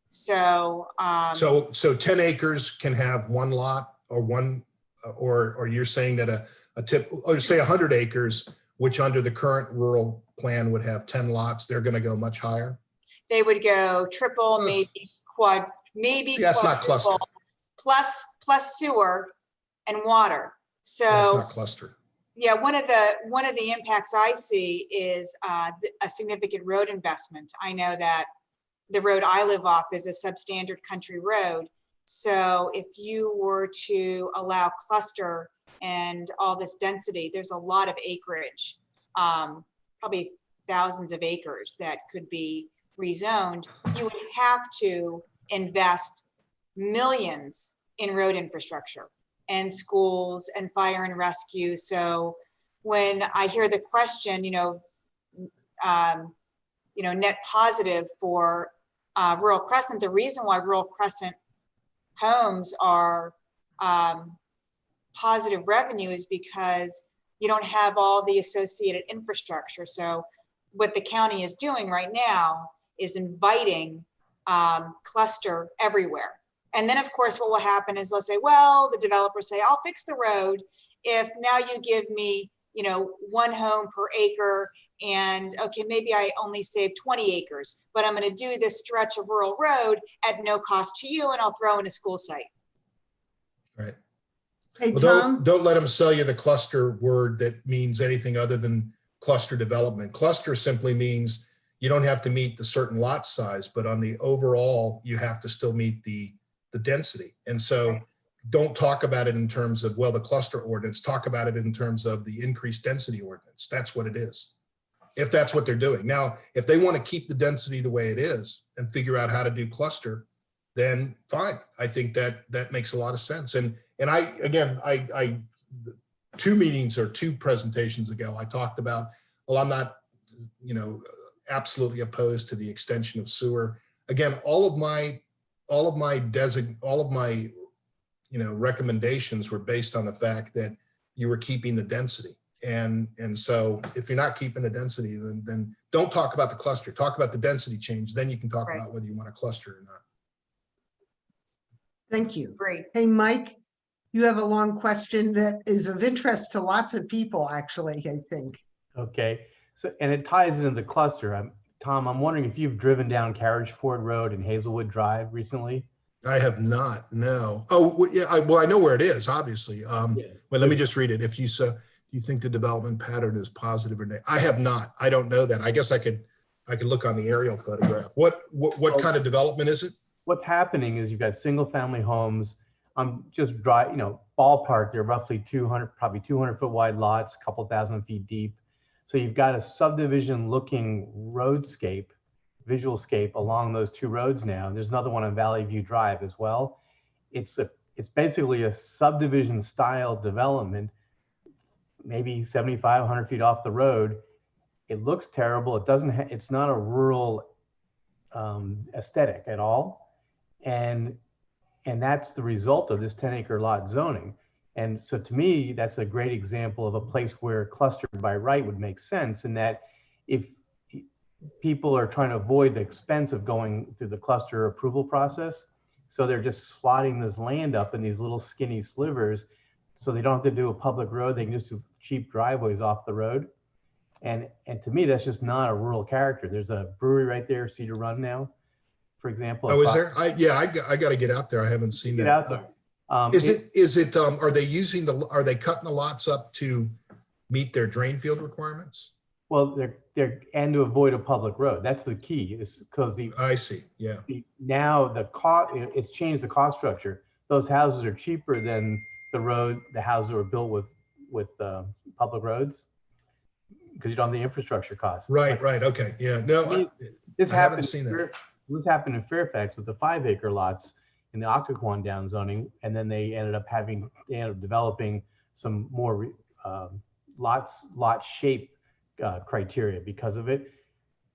So, so 10 acres can have one lot, or one, or you're saying that or say 100 acres, which under the current rural plan would have 10 lots, they're going to go much higher? they would go triple, maybe quad, maybe See, that's not cluster. quadruple, plus sewer and water. So That's not cluster. yeah, one of the impacts I see is a significant road investment. I know that the road I live off is a substandard country road. So if you were to allow cluster and all this density, there's a lot of acreage, probably thousands of acres that could be rezoned. You would have to invest millions in road infrastructure and schools and fire and rescue. So when I hear the question, net positive for rural Crescent, the reason why rural Crescent homes are positive revenue is because you don't have all the associated infrastructure. So what the county is doing right now is inviting cluster everywhere. And then of course, what will happen is they'll say, well, the developers say, I'll fix the road if now you give me, one home per acre, and okay, maybe I only save 20 acres, but I'm going to do this stretch of rural road at no cost to you, and I'll throw in a school site. Right. Hey, Well, Tom, don't let them sell you the cluster word that means anything other than cluster development. Cluster simply means you don't have to meet the certain lot size, but on the overall, you have to still meet the density. And so Right. Don't talk about it in terms of, well, the cluster ordinance, talk about it in terms of the increased density ordinance. That's what it is, if that's what they're doing. Now, if they want to keep the density the way it is and figure out how to do cluster, then fine. I think that makes a lot of sense. And I 2 meetings or 2 presentations ago, I talked about, well, I'm not, absolutely opposed to the extension of sewer. Again, all of my recommendations were based on the fact that you were keeping the density. And so if you're not keeping the density, then don't talk about the cluster, talk about the density change. Then you can talk Right. about whether you want a cluster or not. thank you. Great. Hey, Mike, you have a long question that is of interest to lots of people, actually, I think. Okay, so, and it ties into the cluster. Tom, I'm wondering if you've driven down Carriage Ford Road and Hazelwood Drive recently? I have not, no. Oh, well, yeah, I know where it is, obviously. But let me just read it. If you think the development pattern is positive or negative. I have not. I don't know that. I guess I could look on the aerial photograph. What kind of development is it? What's happening is you've got single family homes. Just dry, ballpark, they're roughly 200, probably 200-foot wide lots, a couple thousand feet deep. So you've got a subdivision looking roadscape, visual scape along those 2 roads now. There's another one on Valley View Drive as well. It's basically a subdivision style development, maybe 75, 100 feet off the road. It looks terrible. It's not a rural aesthetic at all. And that's the result of this 10-acre lot zoning. And so to me, that's a great example of a place where clustered by right would make sense, in that if people are trying to avoid the expense of going through the cluster approval process, so they're just slotting this land up in these little skinny slivers, so they don't have to do a public road. They can just do cheap driveways off the road. And to me, that's just not a rural character. There's a brewery right there, Cedar Run now, for example. Oh, is there? I got to get out there. I haven't seen Get that. out there. Are they cutting the lots up to meet their drain field requirements? Well, they're and to avoid a public road. That's the key, is because I see. Yeah. Now the cost, it's changed the cost structure. Those houses are cheaper than the houses that were built with public roads because you don't have the infrastructure costs. Right, right. Okay. Yeah. No, This I haven't happened. seen that. This happened in Fairfax with the 5-acre lots in the Occoquan down zoning, and then they ended up developing some more lot shape criteria because of it,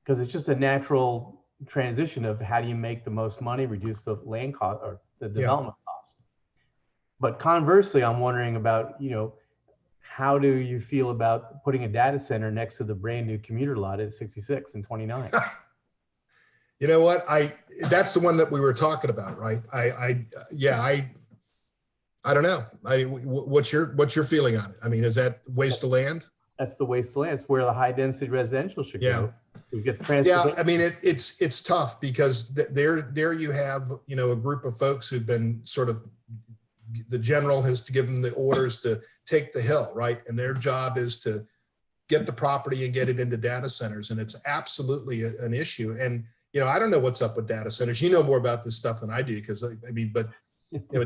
because it's just a natural transition of how do you make the most money, reduce the land cost or the development cost. But conversely, I'm wondering about, how do you feel about putting a data center next to the brand new commuter lot at 66 and 29? You know what? That's the one that we were talking about, right? I don't know. What's your feeling on it? I mean, is that waste of land? That's the waste of land. It's where the high density residential should go. We get Yeah, I mean, it's tough because there you have, a group of folks who've been sort of, the general has to give them the orders to take the hill, right? And their job is to get the property and get it into data centers. And it's absolutely an issue. And, I don't know what's up with data centers. You know more about this stuff than I do because but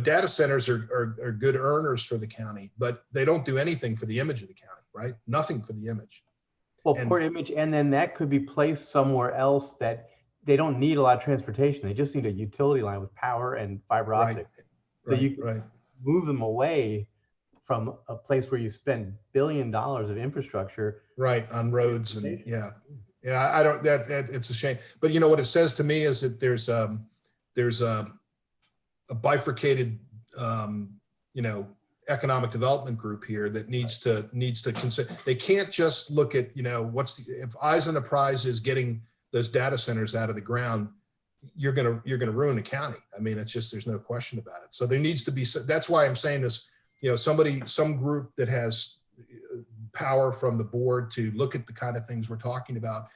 data centers are good earners for the county, but they don't do anything for the image of the county, right? Nothing for the image. Well, poor image, and then that could be placed somewhere else that they don't need a lot of transportation. They just need a utility line with power and fiber optic. So you can move them away from a place where you spend $1 billion of infrastructure. Right, on roads and I don't, that it's a shame. But what it says to me is that there's a bifurcated, economic development group here that needs to consider. They can't just look at, if eyes on the prize is getting those data centers out of the ground, you're gonna ruin the county. I mean, it's just, there's no question about it. So there needs to be, that's why I'm saying this, some group that has power from the board to look at the kind of things we're talking about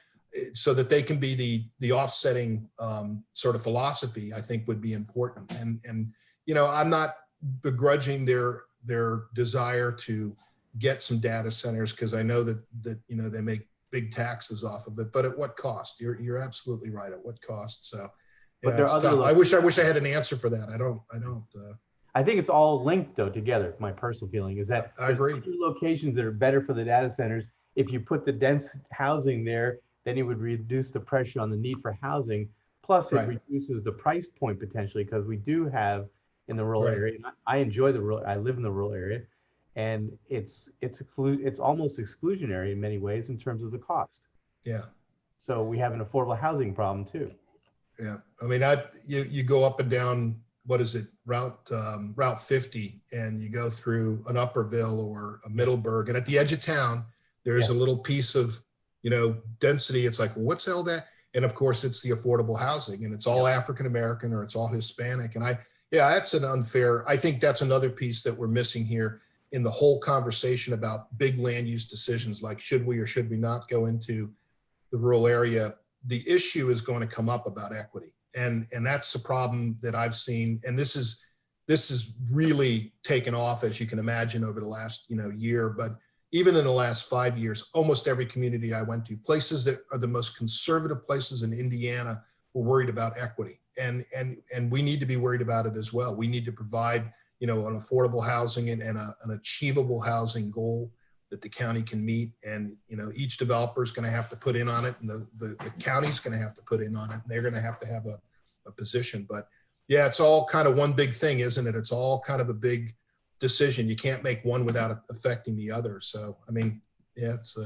so that they can be the offsetting sort of philosophy, I think would be important. And I'm not begrudging their desire to get some data centers because I know that they make big taxes off of it, but at what cost? You're absolutely right. At what cost? So, but there are other. I wish I had an answer for that. I don't. I think it's all linked though together. My personal feeling is that I agree. Locations that are better for the data centers. If you put the dense housing there, then it would reduce the pressure on the need for housing. Plus, it reduces the price point potentially because we do have in the rural area. I enjoy the rural. I live in the rural area, and it's almost exclusionary in many ways in terms of the cost. Yeah. So we have an affordable housing problem too. Yeah, I mean, you go up and down. What is it? Route 50, and you go through an Upperville or a Middleburg, and at the edge of town, there's a little piece of density. It's like, well, what's all that? And of course, it's the affordable housing, and it's all African American or it's all Hispanic, and that's an unfair. I think that's another piece that we're missing here in the whole conversation about big land use decisions, like should we or should we not go into the rural area. The issue is going to come up about equity. And that's the problem that I've seen. And this is really taken off, as you can imagine, over the last, year, but even in the last 5 years, almost every community I went to, places that are the most conservative places in Indiana, were worried about equity. And we need to be worried about it as well. We need to provide, an affordable housing and an achievable housing goal that the county can meet. And, each developer is going to have to put in on it, and the county's going to have to put in on it. And they're going to have a position. But yeah, it's all kind of one big thing, isn't it? It's all kind of a big decision. You can't make one without affecting the other. So, I mean, it's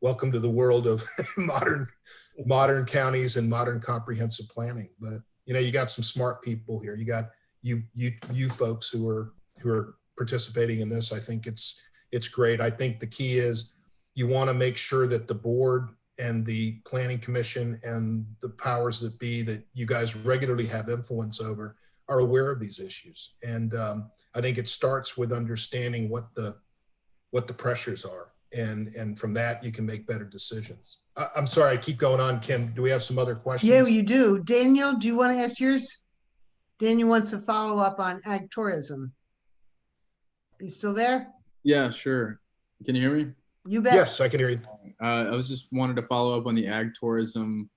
welcome to the world of modern counties and modern comprehensive planning. But, you got some smart people here. You got you folks who are participating in this. I think it's great. I think the key is you want to make sure that the board and the planning commission and the powers that be that you guys regularly have influence over are aware of these issues. And I think it starts with understanding what the pressures are. And from that, you can make better decisions. I'm sorry, I keep going on. Kim, do we have some other questions? Yeah, you do. Daniel, do you want to ask yours? Daniel wants to follow up on ag tourism. Are you still there? Yeah, sure. Can you hear me? You bet. Yes, I can hear you. I was just wanted to follow up on the ag tourism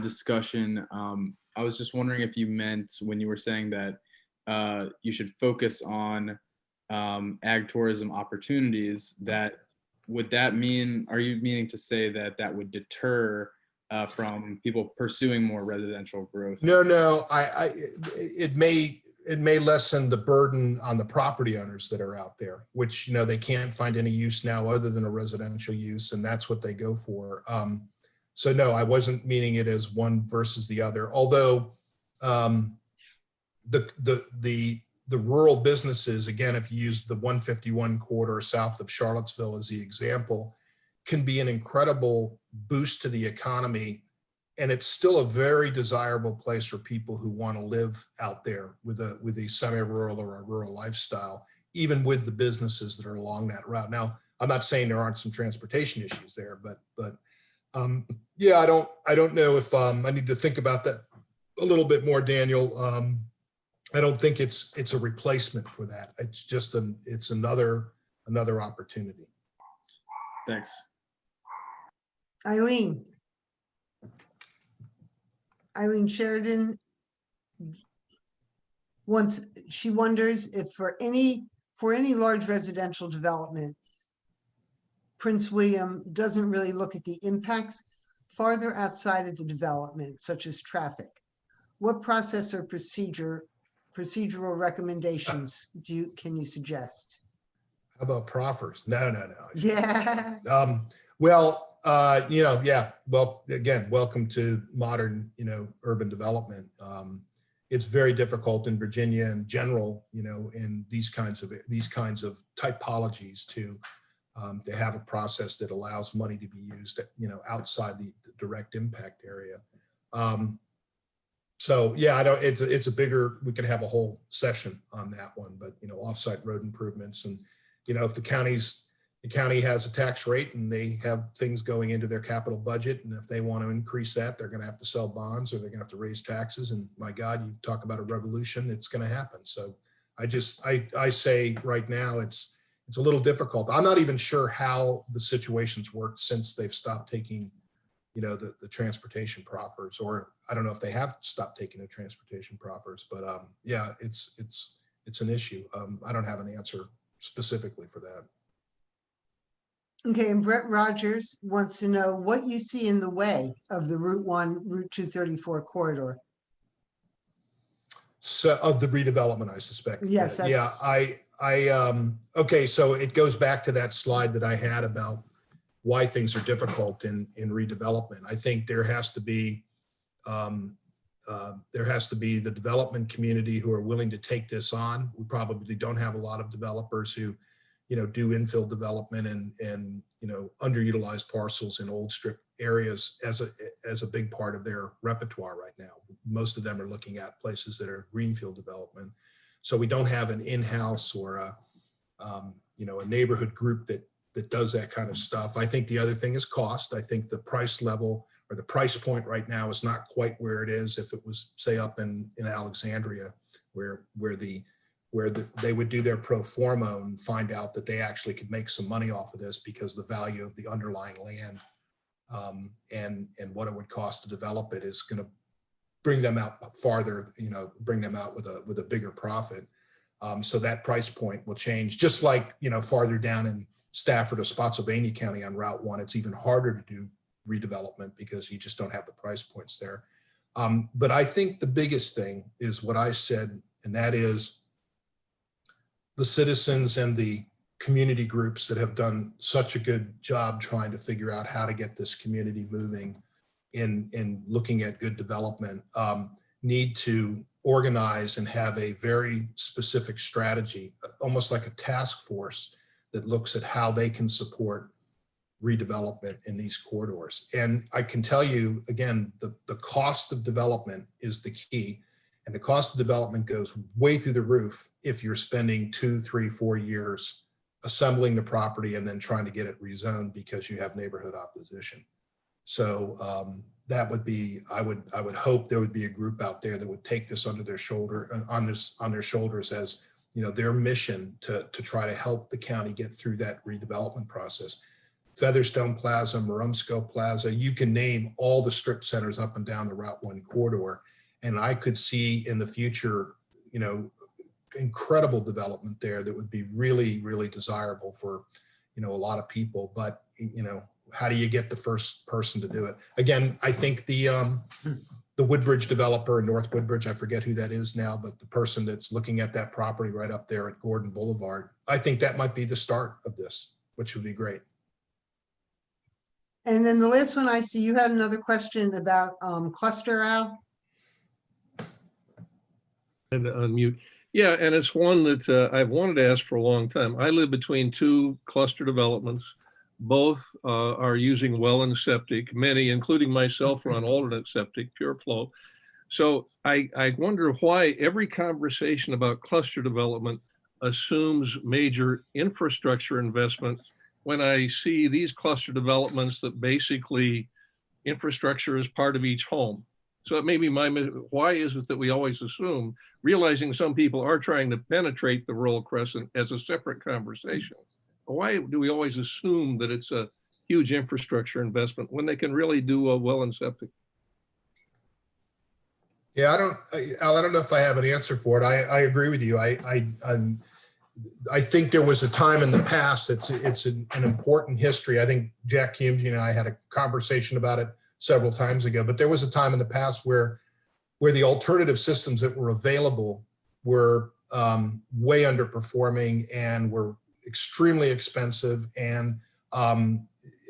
discussion. I was just wondering if you meant when you were saying that you should focus on ag tourism opportunities, that would that mean, are you meaning to say that that would deter from people pursuing more residential growth? No, it may lessen the burden on the property owners that are out there, which, they can't find any use now other than a residential use, and that's what they go for. So no, I wasn't meaning it as one versus the other, although the rural businesses, again, if you use the 151 corridor south of Charlottesville as the example, can be an incredible boost to the economy. And it's still a very desirable place for people who want to live out there with a semi-rural or a rural lifestyle, even with the businesses that are along that route. Now, I'm not saying there aren't some transportation issues there, but yeah, I don't know if I need to think about that a little bit more, Daniel. I don't think it's a replacement for that. It's just it's another opportunity. Thanks. Eileen Sheridan she wonders if for any large residential development, Prince William doesn't really look at the impacts farther outside of the development, such as traffic. What process or procedural recommendations can you suggest? How about proffers? No. Yeah. Well, yeah. Well, again, welcome to modern, urban development. It's very difficult in Virginia in general, in these kinds of typologies to have a process that allows money to be used, outside the direct impact area. So yeah, it's a bigger, we could have a whole session on that one, but offsite road improvements, and if the county has a tax rate and they have things going into their capital budget, and if they want to increase that, they're going to have to sell bonds, or they're going to have to raise taxes. And my God, you talk about a revolution, it's going to happen. So I say right now, it's a little difficult. I'm not even sure how the situation's worked since they've stopped taking, the transportation proffers, or I don't know if they have stopped taking the transportation proffers, but yeah, it's an issue. I don't have an answer specifically for that. Okay, and Brett Rogers wants to know what you see in the way of the Route 234 corridor. So of the redevelopment, I suspect. Yes. Yeah, okay, so it goes back to that slide that I had about why things are difficult in redevelopment. I think there has to be the development community who are willing to take this on. We probably don't have a lot of developers who do infill development and underutilized parcels in old strip areas as a big part of their repertoire right now. Most of them are looking at places that are greenfield development. So we don't have an in-house or a neighborhood group that does that kind of stuff. I think the other thing is cost. I think the price level or the price point right now is not quite where it is if it was, say, up in Alexandria, where they would do their pro forma and find out that they actually could make some money off of this because the value of the underlying land and what it would cost to develop it is going to bring them out farther, bring them out with a bigger profit. So that price point will change, just like, farther down in Stafford or Spotsylvania County on Route 1, it's even harder to do redevelopment because you just don't have the price points there. But I think the biggest thing is what I said, and that is the citizens and the community groups that have done such a good job trying to figure out how to get this community moving in looking at good development need to organize and have a very specific strategy, almost like a task force that looks at how they can support redevelopment in these corridors. And I can tell you, again, the cost of development is the key. And the cost of development goes way through the roof if you're spending 2, 3, 4 years assembling the property and then trying to get it rezoned because you have neighborhood opposition. So that would be, I would hope there would be a group out there that would take this under their shoulder, on their shoulders as their mission to try to help the county get through that redevelopment process. Featherstone Plaza, Marumsco Plaza, you can name all the strip centers up and down the Route 1 corridor. And I could see in the future, incredible development there that would be really, really desirable for, a lot of people. But, how do you get the first person to do it? Again, I think the Woodbridge developer in North Woodbridge, I forget who that is now, but the person that's looking at that property right up there at Gordon Boulevard, I think that might be the start of this, which would be great. And then the last one I see, you had another question about cluster, Al? And unmute. Yeah, and it's one that I've wanted to ask for a long time. I live between two cluster developments. Both are using well and septic. Many, including myself, are on alternate septic, pure flow. So I wonder why every conversation about cluster development assumes major infrastructure investment when I see these cluster developments that basically infrastructure is part of each home. So it may be why is it that we always assume, realizing some people are trying to penetrate the rural crescent as a separate conversation? Why do we always assume that it's a huge infrastructure investment when they can really do a well and septic? Yeah, Al, I don't know if I have an answer for it. I agree with you. I think there was a time in the past, it's an important history. I think Jack Humes, and I had a conversation about it several times ago, but there was a time in the past where the alternative systems that were available were way underperforming and were extremely expensive and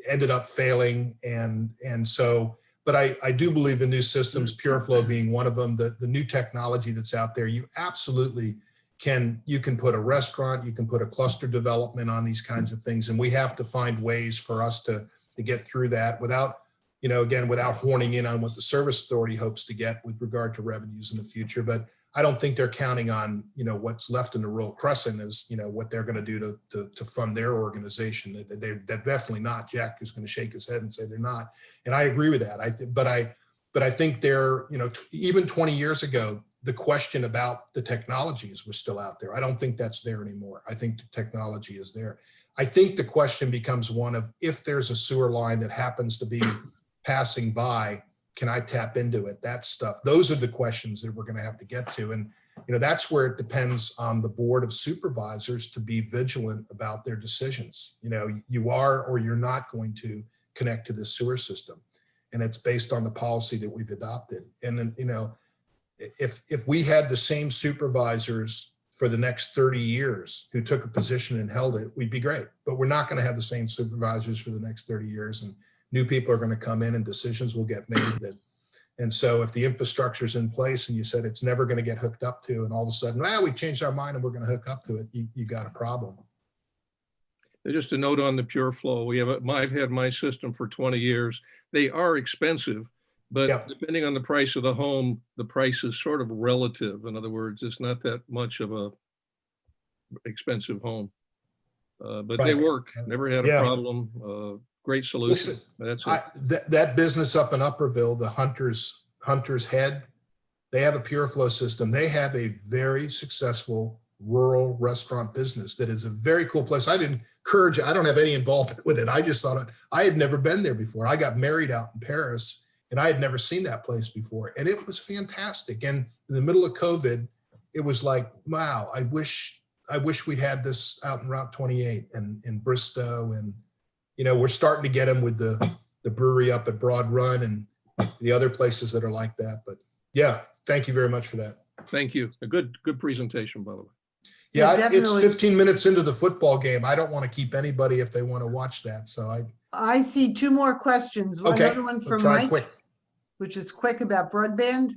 ended up failing. And so, but I do believe the new systems, Pure Flow being one of them, the new technology that's out there, you absolutely you can put a restaurant, you can put a cluster development on these kinds of things. And we have to find ways for us to get through that without, again, without horning in on what the service authority hopes to get with regard to revenues in the future. But I don't think they're counting on, what's left in the rural crescent is, what they're going to do to fund their organization. They're definitely not. Jack is going to shake his head and say they're not. And I agree with that. But I think they're, even 20 years ago, the question about the technologies was still out there. I don't think that's there anymore. I think the technology is there. I think the question becomes one of, if there's a sewer line that happens to be passing by, can I tap into it? That stuff. Those are the questions that we're going to have to get to. And, that's where it depends on the board of supervisors to be vigilant about their decisions. You are or you're not going to connect to the sewer system. And it's based on the policy that we've adopted. And then, if we had the same supervisors for the next 30 years who took a position and held it, we'd be great. But we're not going to have the same supervisors for the next 30 years. And new people are going to come in and decisions will get made. And so if the infrastructure is in place and you said it's never going to get hooked up to, and all of a sudden, we've changed our mind and we're going to hook up to it, you got a problem. Just a note on the Pure Flow. I've had my system for 20 years. They are expensive, but Yep. Depending on the price of the home, the price is sort of relative. In other words, it's not that much of a expensive home, but they Right. work. Never had a Yeah. problem. Great solution. Listen, That's it. that business up in Upperville, the Hunter's Head, they have a Pure Flow system. They have a very successful rural restaurant business that is a very cool place. I didn't encourage, I don't have any involvement with it. I just thought I had never been there before. I got married out in Paris and I had never seen that place before. And it was fantastic. And in the middle of COVID, it was like, wow, I wish we'd had this out in Route 28 and in Bristow. And, we're starting to get them with the brewery up at Broad Run and the other places that are like that. But yeah, thank you very much for that. Thank you. A good presentation, by the way. Yeah, Yeah, it's definitely. 15 minutes into the football game. I don't want to keep anybody if they want to watch that. So I see two more questions. okay, Another one I'll from try Mike, quick. which is quick about broadband.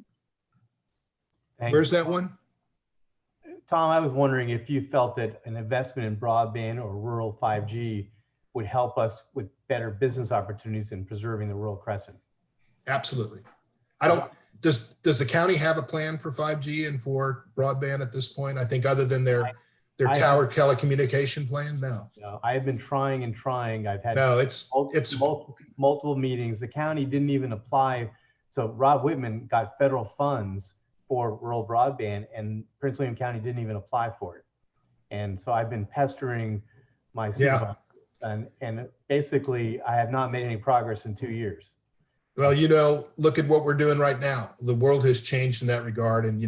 Thank Where's you. that one? Tom, I was wondering if you felt that an investment in broadband or rural 5G would help us with better business opportunities in preserving the rural crescent. Absolutely. Does the county have a plan for 5G and for broadband at this point? I think other than their I tower telecommunication plan? No. I have been trying and trying. I've had No, it's multiple meetings. The county didn't even apply. So Rob Whitman got federal funds for rural broadband and Prince William County didn't even apply for it. And so I've been pestering my supervisor and basically I have not made any progress in 2 years. well, look at what we're doing right now. The world has changed in that regard. And,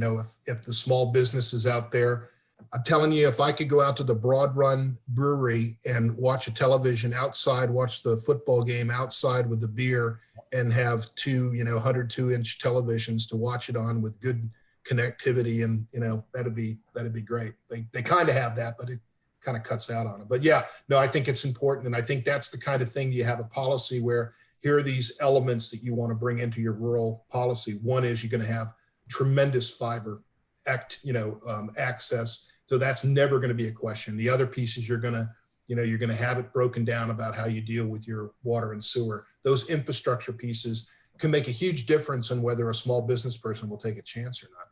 if the small businesses out there I'm telling you, if I could go out to the Broad Run Brewery and watch a television outside, watch the football game outside with the beer, and have two, 102-inch televisions to watch it on with good connectivity, and that'd be great. They kind of have that, but it kind of cuts out on it. But yeah, no, I think it's important, and I think that's the kind of thing you have a policy where here are these elements that you want to bring into your rural policy. One is you're going to have tremendous fiber access. So that's never going to be a question. The other piece is you're going to have it broken down about how you deal with your water and sewer. Those infrastructure pieces can make a huge difference on whether a small business person will take a chance or not.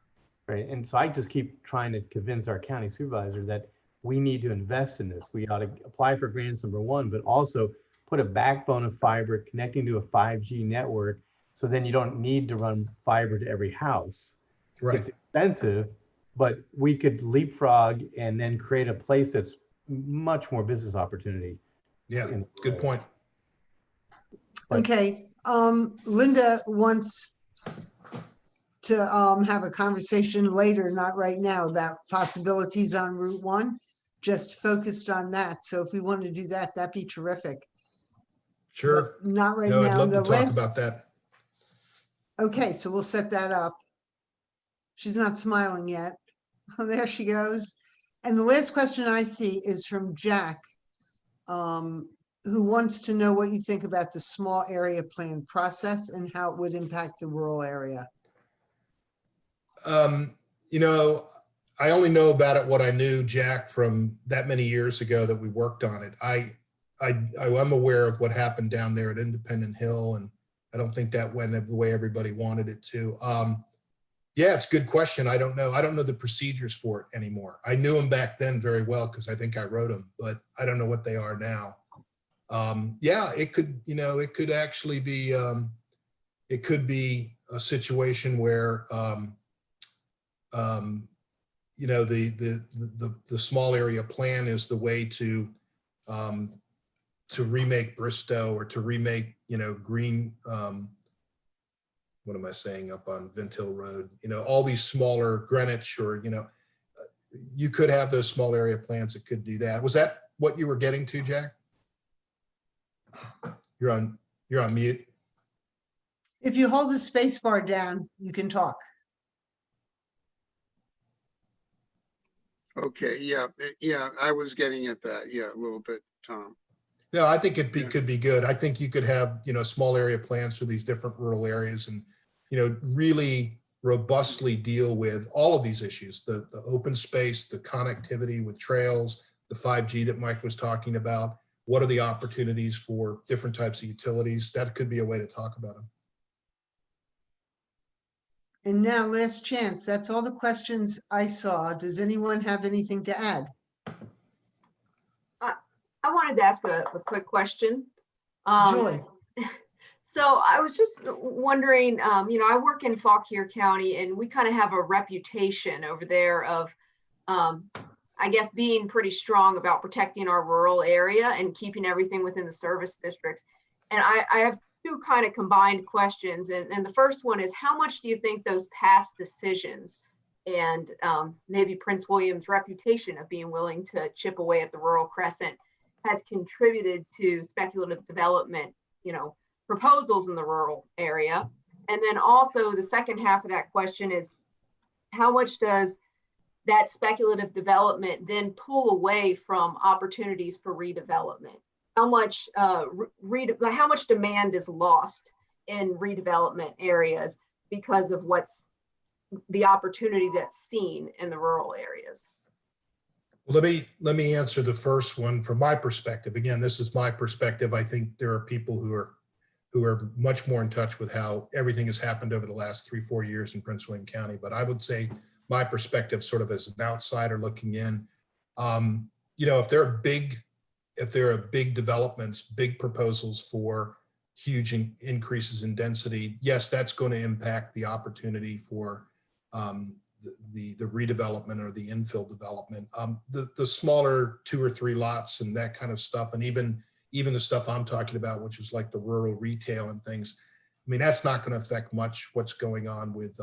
Right. And so I just keep trying to convince our county supervisor that we need to invest in this. We ought to apply for grants, number one, but also put a backbone of fiber connecting to a 5G network. So then you don't need to run fiber to every house. Right. It's expensive, but we could leapfrog and then create a place that's much more business opportunity. Yeah, good point. Okay, Linda wants to have a conversation later, not right now, about possibilities on Route 1, just focused on that. So if we want to do that, that'd be terrific. Sure. But not right No, now. I'd love to The talk last- about that. Okay, so we'll set that up. She's not smiling yet. Oh, there she goes. And the last question I see is from Jack, who wants to know what you think about the small area plan process and how it would impact the rural area. I only know about it what I knew, Jack, from that many years ago that we worked on it. I'm aware of what happened down there at Independent Hill, and I don't think that went the way everybody wanted it to. Yeah, it's a good question. I don't know. I don't know the procedures for it anymore. I knew them back then very well because I think I wrote them, but I don't know what they are now. Yeah, it could actually be, it could be a situation where, the small area plan is the way to remake Bristow or to remake, Green, what am I saying, up on Vint Hill Road, all these smaller Greenwich, or, you could have those small area plans that could do that. Was that what you were getting to, Jack? You're on mute. If you hold the space bar down, you can talk. Okay, yeah, I was getting at that, yeah, a little bit, Tom. No, I think could be good. I think you could have, small area plans for these different rural areas and, really robustly deal with all of these issues, the open space, the connectivity with trails, the 5G that Mike was talking about. What are the opportunities for different types of utilities? That could be a way to talk about them. And now last chance. That's all the questions I saw. Does anyone have anything to add? I wanted to ask a quick question. Julie. So I was just wondering, I work in Fauquier County, and we kind of have a reputation over there of, I guess, being pretty strong about protecting our rural area and keeping everything within the service districts. And I have two kind of combined questions. And the first one is, how much do you think those past decisions and maybe Prince William's reputation of being willing to chip away at the rural crescent has contributed to speculative development, proposals in the rural area? And then also the second half of that question is, how much does that speculative development then pull away from opportunities for redevelopment? How much how much demand is lost in redevelopment areas because of what's the opportunity that's seen in the rural areas? Well, let me answer the first one from my perspective. Again, this is my perspective. I think there are people who are much more in touch with how everything has happened over the last 3-4 years in Prince William County. But I would say my perspective, sort of as an outsider looking in, if there are big developments, big proposals for huge increases in density, yes, that's going to impact the opportunity for the redevelopment or the infill development. The smaller 2 or 3 lots and that kind of stuff, and even the stuff I'm talking about, which is like the rural retail and things, I mean, that's not going to affect much what's going on with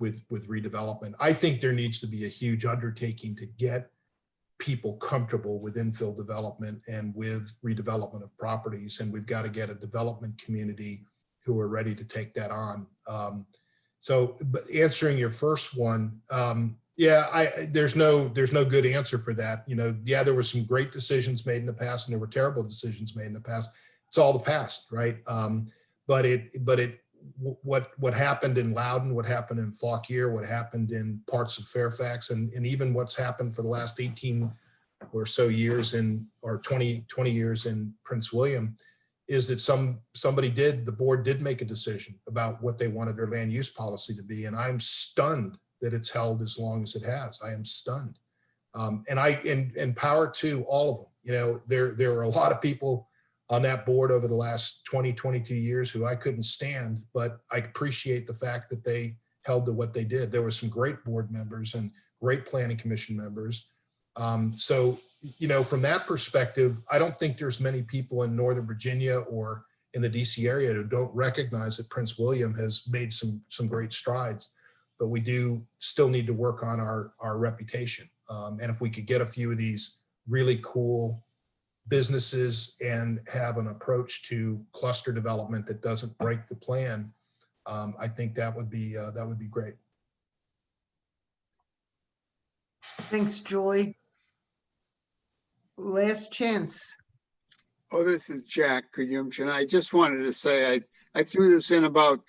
with redevelopment. I think there needs to be a huge undertaking to get people comfortable with infill development and with redevelopment of properties. And we've got to get a development community who are ready to take that on. But answering your first one, there's no good answer for that. Yeah, there were some great decisions made in the past and there were terrible decisions made in the past. It's all the past, right? What happened in Loudoun, what happened in Fauquier, what happened in parts of Fairfax, and even what's happened for the last 18 or so years or 20 years in Prince William, is that the board did make a decision about what they wanted their land use policy to be. And I'm stunned that it's held as long as it has. I am stunned. And power to all of them. There are a lot of people on that board over the last 22 years who I couldn't stand, but I appreciate the fact that they held to what they did. There were some great board members and great planning commission members. From that perspective, I don't think there's many people in Northern Virginia or in the DC area who don't recognize that Prince William has made some great strides, but we do still need to work on our reputation. And if we could get a few of these really cool businesses and have an approach to cluster development that doesn't break the plan, I think that would be great. Thanks, Julie. Last chance. Oh, this is Jack Kuyumchin. I just wanted to say I threw this in about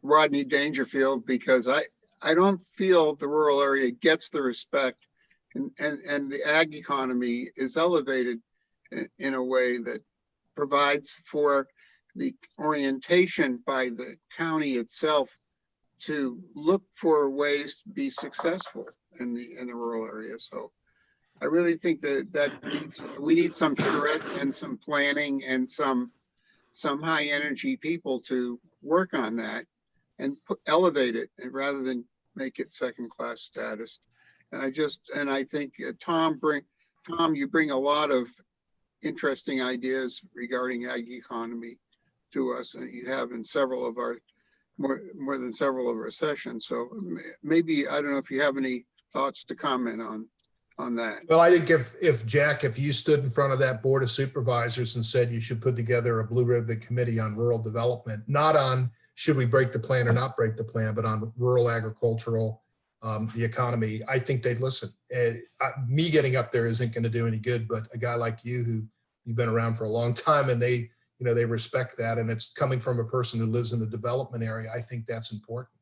Rodney Dangerfield because I don't feel the rural area gets the respect and the ag economy is elevated in a way that provides for the orientation by the county itself to look for ways to be successful in the rural area. So I really think we need some charrettes and some planning and some high energy people to work on that and elevate it, and rather than make it second class status. And I think Tom, you bring a lot of interesting ideas regarding ag economy to us, and you have in several of our more than several of our sessions. So maybe, I don't know if you have any thoughts to comment on that. Well, I think if you stood in front of that board of supervisors and said you should put together a blue ribbon committee on rural development, not on should we break the plan or not break the plan, but on rural agricultural, the economy, I think they'd listen. Me getting up there isn't going to do any good, but a guy like you've been around for a long time, and they respect that, and it's coming from a person who lives in the development area. I think that's important.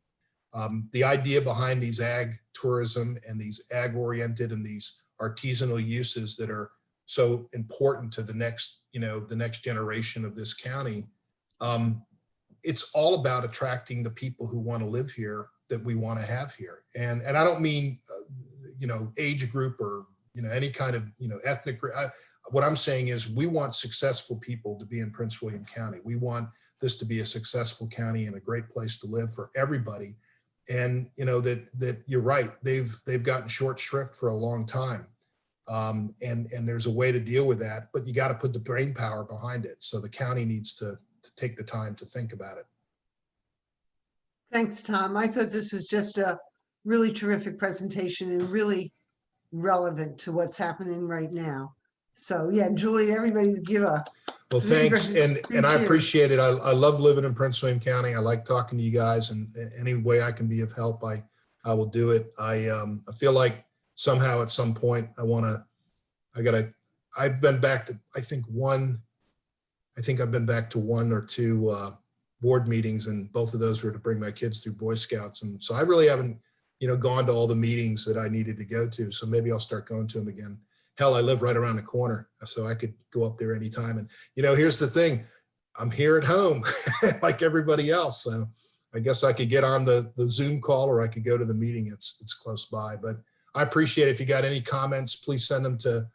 The idea behind these ag tourism and these ag oriented and these artisanal uses that are so important to the next generation of this county. It's all about attracting the people who want to live here, that we want to have here. And I don't mean, age group or, any kind of, ethnic group. What I'm saying is we want successful people to be in Prince William County. We want this to be a successful county and a great place to live for everybody. And that you're right. They've gotten short shrift for a long time. And there's a way to deal with that, but you got to put the brain power behind it. So the county needs to take the time to think about it. Thanks, Tom. I thought this was just a really terrific presentation and really relevant to what's happening right now. So yeah, Julie, everybody give a well, thanks. And I appreciate it. I love living in Prince William County. I like talking to you guys, and any way I can be of help, I will do it. I feel like somehow at some point I've been back to, I think I've been back to one or two board meetings, and both of those were to bring my kids through Boy Scouts. And so I really haven't, gone to all the meetings that I needed to go to. So maybe I'll start going to them again. Hell, I live right around the corner, so I could go up there anytime. And, here's the thing, I'm here at home like everybody else. So I guess I could get on the Zoom call, or I could go to the meeting. It's close by, but I appreciate it. If you got any comments, please send them to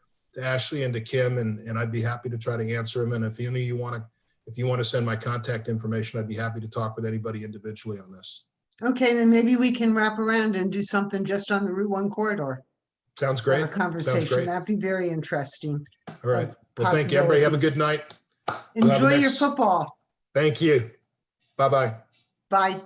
Ashley and to Kim, and I'd be happy to try to answer them. And if any of you want to send my contact information, I'd be happy to talk with anybody individually on this. Okay, then maybe we can wrap around and do something just on the Route 1 corridor. Sounds great. A conversation. That'd be very interesting. All right. Well, thank you, everybody. Have a good night. Enjoy your football. Thank you. Bye-bye. Bye.